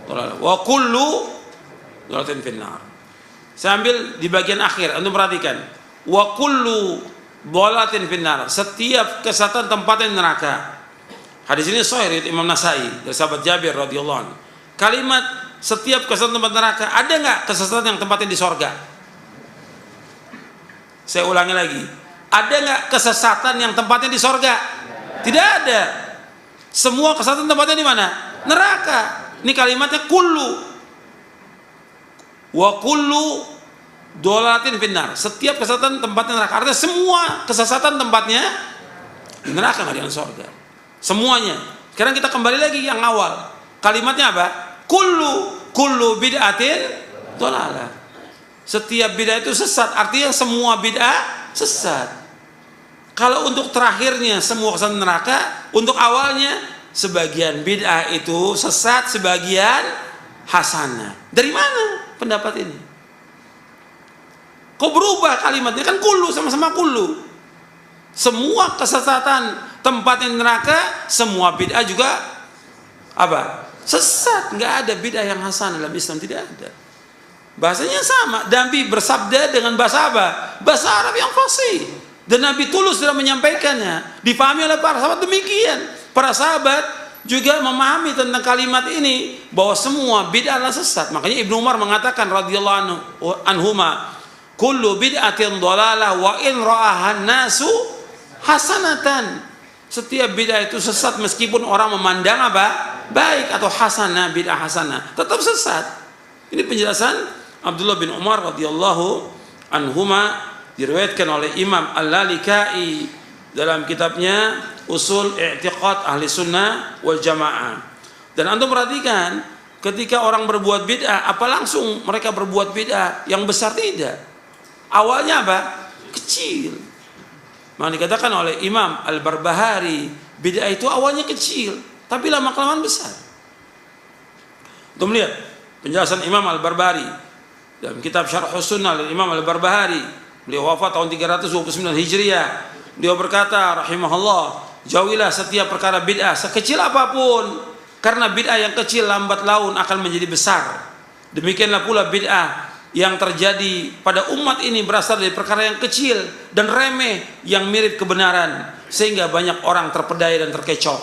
dhalalah wa kullu dhalalatin finnar. Saya ambil di bagian akhir, antum perhatikan. Wa kullu dhalalatin finnar. Setiap kesesatan tempatnya neraka. Hadis ini sahih riwayat Imam Nasai dari sahabat Jabir radhiyallahu anhu. Kalimat setiap kesesatan tempat neraka, ada enggak kesesatan yang tempatnya di sorga? Saya ulangi lagi. Ada enggak kesesatan yang tempatnya di sorga? Tidak ada. Semua kesesatan tempatnya di mana? Neraka. Ini kalimatnya kullu. Wa kullu dhalalatin finnar. Setiap kesesatan tempatnya neraka. Artinya semua kesesatan tempatnya di neraka, enggak di sorga. Semuanya. Sekarang kita kembali lagi yang awal. Kalimatnya apa? Kullu bid'atin dhalalah. Setiap bid'ah itu sesat. Artinya semua bid'ah sesat. Kalau untuk terakhirnya semua kesesatan neraka, untuk awalnya sebagian bid'ah itu sesat, sebagian hasanah. Dari mana pendapat ini? Kok berubah kalimatnya? Kan kullu, sama-sama kullu. Semua kesesatan tempatnya neraka, semua bid'ah juga apa? Sesat. Nggak ada bid'ah yang hasanah dalam Islam, tidak ada. Bahasanya sama. Nabi bersabda dengan bahasa apa? Bahasa Arab yang fasih. Dan Nabi tulus dalam menyampaikannya. Dipahami oleh para sahabat demikian. Para sahabat juga memahami tentang kalimat ini bahwa semua bid'ah adalah sesat. Makanya Ibnu Umar mengatakan radhiyallahu anhuma, kullu bid'atin dhalalah wa in ra'ahan nasu hasanatan. Setiap bid'ah itu sesat meskipun orang memandang apa? Baik atau hasanah, bid'ah hasanah, tetap sesat. Ini penjelasan Abdullah bin Umar radhiyallahu anhuma, diriwayatkan oleh Imam Al-Lalikai dalam kitabnya Usul I'tiqad Ahli Sunnah wal Jamaah. Dan antum perhatikan, ketika orang berbuat bid'ah, apa langsung mereka berbuat bid'ah yang besar? Tidak. Awalnya apa? Kecil. Maka dikatakan oleh Imam Al-Barbahari, bid'ah itu awalnya kecil, tapi lama-kelamaan besar. Untuk melihat penjelasan Imam Al-Barbahari dalam kitab Syarh Sunnah dari Imam Al-Barbahari, beliau wafat tahun 329 Hijriah. Beliau berkata, rahimahullah, jauhilah setiap perkara bid'ah sekecil apapun, karena bid'ah yang kecil lambat laun akan menjadi besar. Demikianlah pula bid'ah yang terjadi pada umat ini berasal dari perkara yang kecil dan remeh yang mirip kebenaran, sehingga banyak orang terpedaya dan terkecoh,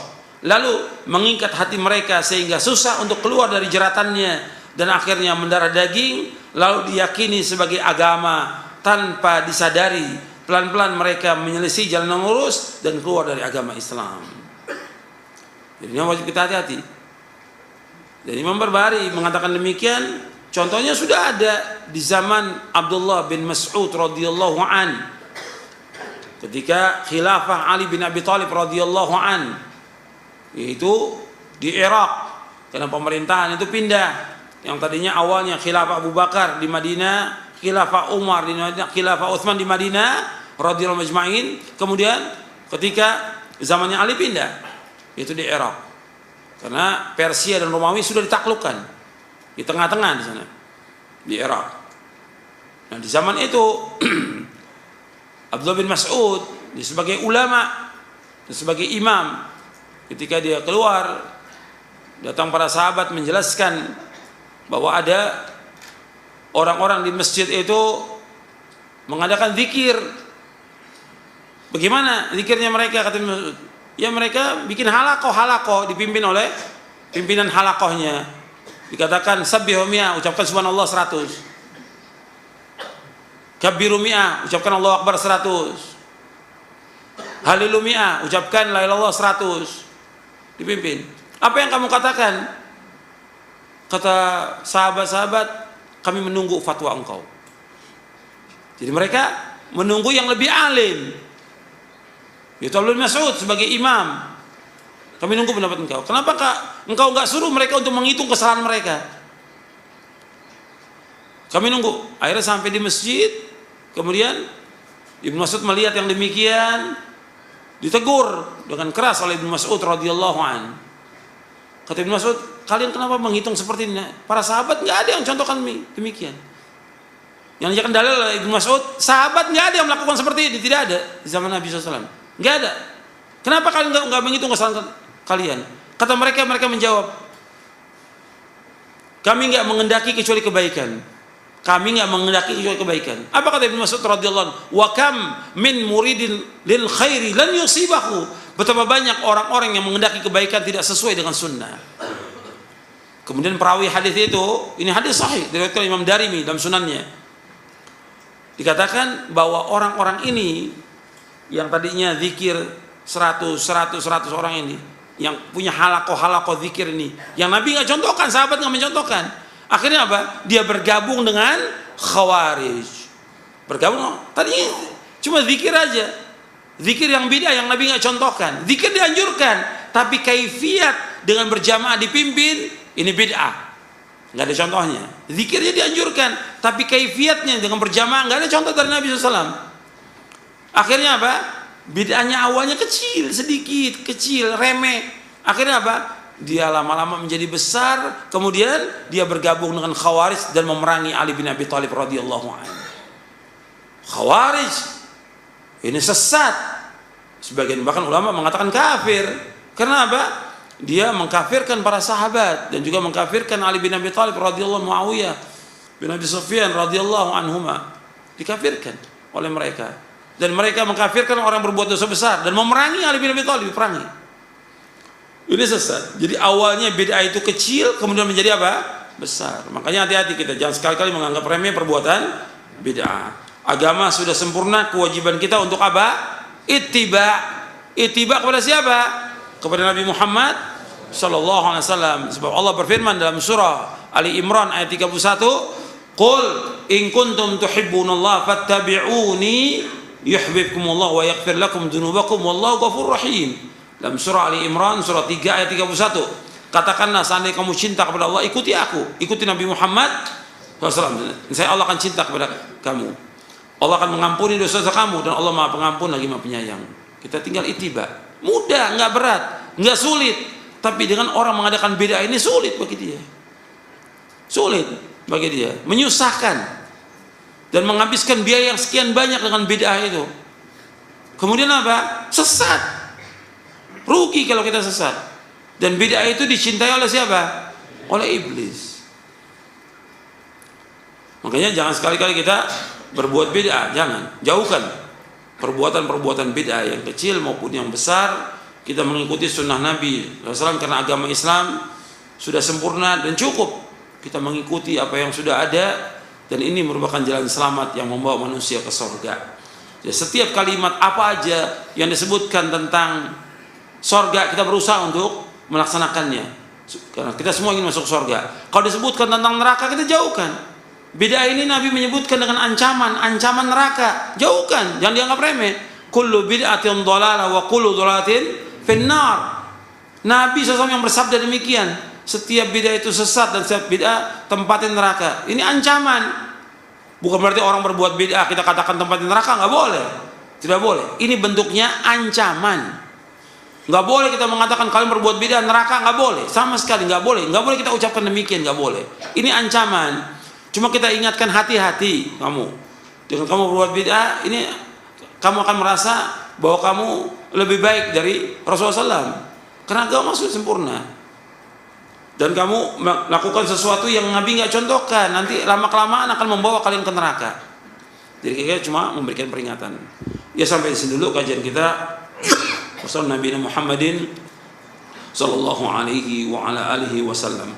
lalu mengikat hati mereka sehingga susah untuk keluar dari jeratannya, dan akhirnya mendarah daging lalu diyakini sebagai agama, tanpa disadari, pelan-pelan mereka menyelisih jalan yang lurus dan keluar dari agama Islam. Jadi ini wajib kita hati-hati. Dan Imam Barbahari mengatakan demikian. Contohnya sudah ada di zaman Abdullah bin Mas'ud radhiyallahu an, ketika khilafah Ali bin Abi Thalib radhiyallahu an, yaitu di Irak, karena pemerintahan itu pindah. Yang tadinya awalnya khilafah Abu Bakar di Madinah, khilafah Umar di Madinah, khilafah Utsman di Madinah radhiyallahu majma'in. Kemudian ketika zamannya Ali pindah, itu di Irak. Karena Persia dan Romawi sudah ditaklukkan di tengah-tengah di sana, di Irak. Nah, di zaman itu Abdullah bin Mas'ud dia sebagai ulama dan sebagai imam, ketika dia keluar datang para sahabat menjelaskan bahwa ada orang-orang di masjid itu mengadakan zikir. Bagaimana zikirnya mereka? Kata Mas'ud, ya mereka bikin halakoh dipimpin oleh pimpinan halakohnya. Dikatakan sabbihu mi'ah, ucapkan subhanallah 100. Kabbiru mi'ah, ucapkan Allahu akbar 100. Halilu mi'ah, ucapkan la ilaha illallah 100. Dipimpin. Apa yang kamu katakan? Kata sahabat-sahabat, kami menunggu fatwa engkau. Jadi mereka menunggu yang lebih alim, yaitu Abdullah bin Mas'ud sebagai imam. Kami nunggu pendapat engkau. Kenapa engkau enggak suruh mereka untuk menghitung kesalahan mereka? Kami nunggu. Akhirnya sampai di masjid. Kemudian Ibnu Mas'ud melihat yang demikian, ditegur dengan keras oleh Ibnu Mas'ud radhiyallahu an. Kata Ibnu Mas'ud, kalian kenapa menghitung seperti ini? Para sahabat nggak ada yang contohkan demikian. Yang dijadikan dalil oleh Ibnu Mas'ud, sahabat nggak ada yang melakukan seperti ini, tidak ada di zaman Nabi SAW. Nggak ada. Kenapa kalian nggak menghitung kesalahan kalian? Kata mereka menjawab, kami nggak mengendaki kecuali kebaikan. Kami nggak mengendaki kecuali kebaikan. Apa kata Ibnu Mas'ud radhiyallahu anhu? Wa kam min muridin lil khairi lan yusibahu. Betapa banyak orang-orang yang mengendaki kebaikan tidak sesuai dengan sunnah. Kemudian perawi hadis itu, ini hadis sahih diriwayatkan Imam Darimi dalam sunannya. Dikatakan bahwa orang-orang ini yang tadinya zikir 100 orang ini, yang punya halakoh zikir ini, yang Nabi nggak contohkan, sahabat nggak mencontohkan. Akhirnya apa? Dia bergabung dengan Khawarij. Bergabung, tadinya cuma zikir aja, zikir yang bid'ah yang Nabi nggak contohkan. Zikir dianjurkan, tapi kaifiat dengan berjamaah dipimpin ini bid'ah, nggak ada contohnya. Zikirnya dianjurkan, tapi kaifiatnya dengan berjamaah nggak ada contoh dari Nabi SAW. Akhirnya apa? Bid'ahnya awalnya sedikit kecil, remeh. Akhirnya apa? Dia lama-lama menjadi besar. Kemudian dia bergabung dengan Khawarij dan memerangi Ali bin Abi Thalib radhiyallahu anhu. Khawarij ini sesat. Sebagian bahkan ulama mengatakan kafir. Karena apa? Dia mengkafirkan para sahabat dan juga mengkafirkan Ali bin Abi Thalib radhiyallahu, Muawiyah bin Abi Sufyan radhiyallahu anhuma. Dikafirkan oleh mereka. Dan mereka mengkafirkan orang berbuat dosa besar dan memerangi Ali bin Abi Thalib, perangi. Ini sesat. Jadi awalnya bid'ah itu kecil, kemudian menjadi apa? Besar. Makanya hati-hati kita, jangan sekali-kali menganggap remeh perbuatan bid'ah. Agama sudah sempurna, kewajiban kita untuk apa? Ittiba. Ittiba kepada siapa? Kepada Nabi Muhammad sallallahu alaihi wasallam. Sebab Allah berfirman dalam surah Ali Imran ayat 31, "Qul in kuntum tuhibbunallaha fattabi'uni yuhibbukumullah wa yaghfir lakum dzunubakum wallahu ghafurur rahim." Dalam surah Ali Imran surah 3 ayat 31, katakanlah seandainya kamu cinta kepada Allah, ikuti aku, ikuti Nabi Muhammad SAW. Saya Allah akan cinta kepada kamu. Allah akan mengampuni dosa-dosa kamu dan Allah Maha Pengampun lagi Maha Penyayang. Kita tinggal ittiba. Mudah, nggak berat, nggak sulit. Tapi dengan orang mengadakan bid'ah ini sulit bagi dia. Sulit bagi dia, menyusahkan dan menghabiskan biaya yang sekian banyak dengan bid'ah itu. Kemudian apa? Sesat. Rugi kalau kita sesat. Dan bid'ah itu dicintai oleh siapa? Oleh iblis. Makanya jangan sekali-kali kita berbuat bid'ah, jangan. Jauhkan perbuatan-perbuatan bid'ah yang kecil maupun yang besar. Kita mengikuti sunnah Nabi SAW karena agama Islam sudah sempurna dan cukup. Kita mengikuti apa yang sudah ada Dan ini merupakan jalan selamat yang membawa manusia ke surga. Jadi setiap kalimat apa aja yang disebutkan tentang surga, kita berusaha untuk melaksanakannya. Karena kita semua ingin masuk surga. Kalau disebutkan tentang neraka, kita jauhkan. Bid'ah ini Nabi menyebutkan dengan ancaman neraka. Jauhkan, jangan dianggap remeh. Kullu bid'atin dhalalah wa kullu dhalalatin finnar. Nabi SAW yang bersabda demikian. Setiap bid'ah itu sesat dan setiap bid'ah tempatin neraka. Ini ancaman. Bukan berarti orang berbuat bid'ah kita katakan tempatin neraka, nggak boleh. Tidak boleh. Ini bentuknya ancaman. Nggak boleh kita mengatakan kalian berbuat bid'ah neraka, nggak boleh. Sama sekali nggak boleh. Nggak boleh kita ucapkan demikian, nggak boleh. Ini ancaman. Cuma kita ingatkan hati-hati kamu. Dengan kamu berbuat bid'ah, ini kamu akan merasa bahwa kamu lebih baik dari Rasulullah SAW. Karena agama sudah sempurna. Dan kamu melakukan sesuatu yang Nabi nggak contohkan, nanti lama-kelamaan akan membawa kalian ke neraka. Jadi kita cuma memberikan peringatan. Ya sampai di sini dulu kajian kita. Wassalamualaikum Nabi Muhammadin sallallahu alaihi wa ala alihi wasallam.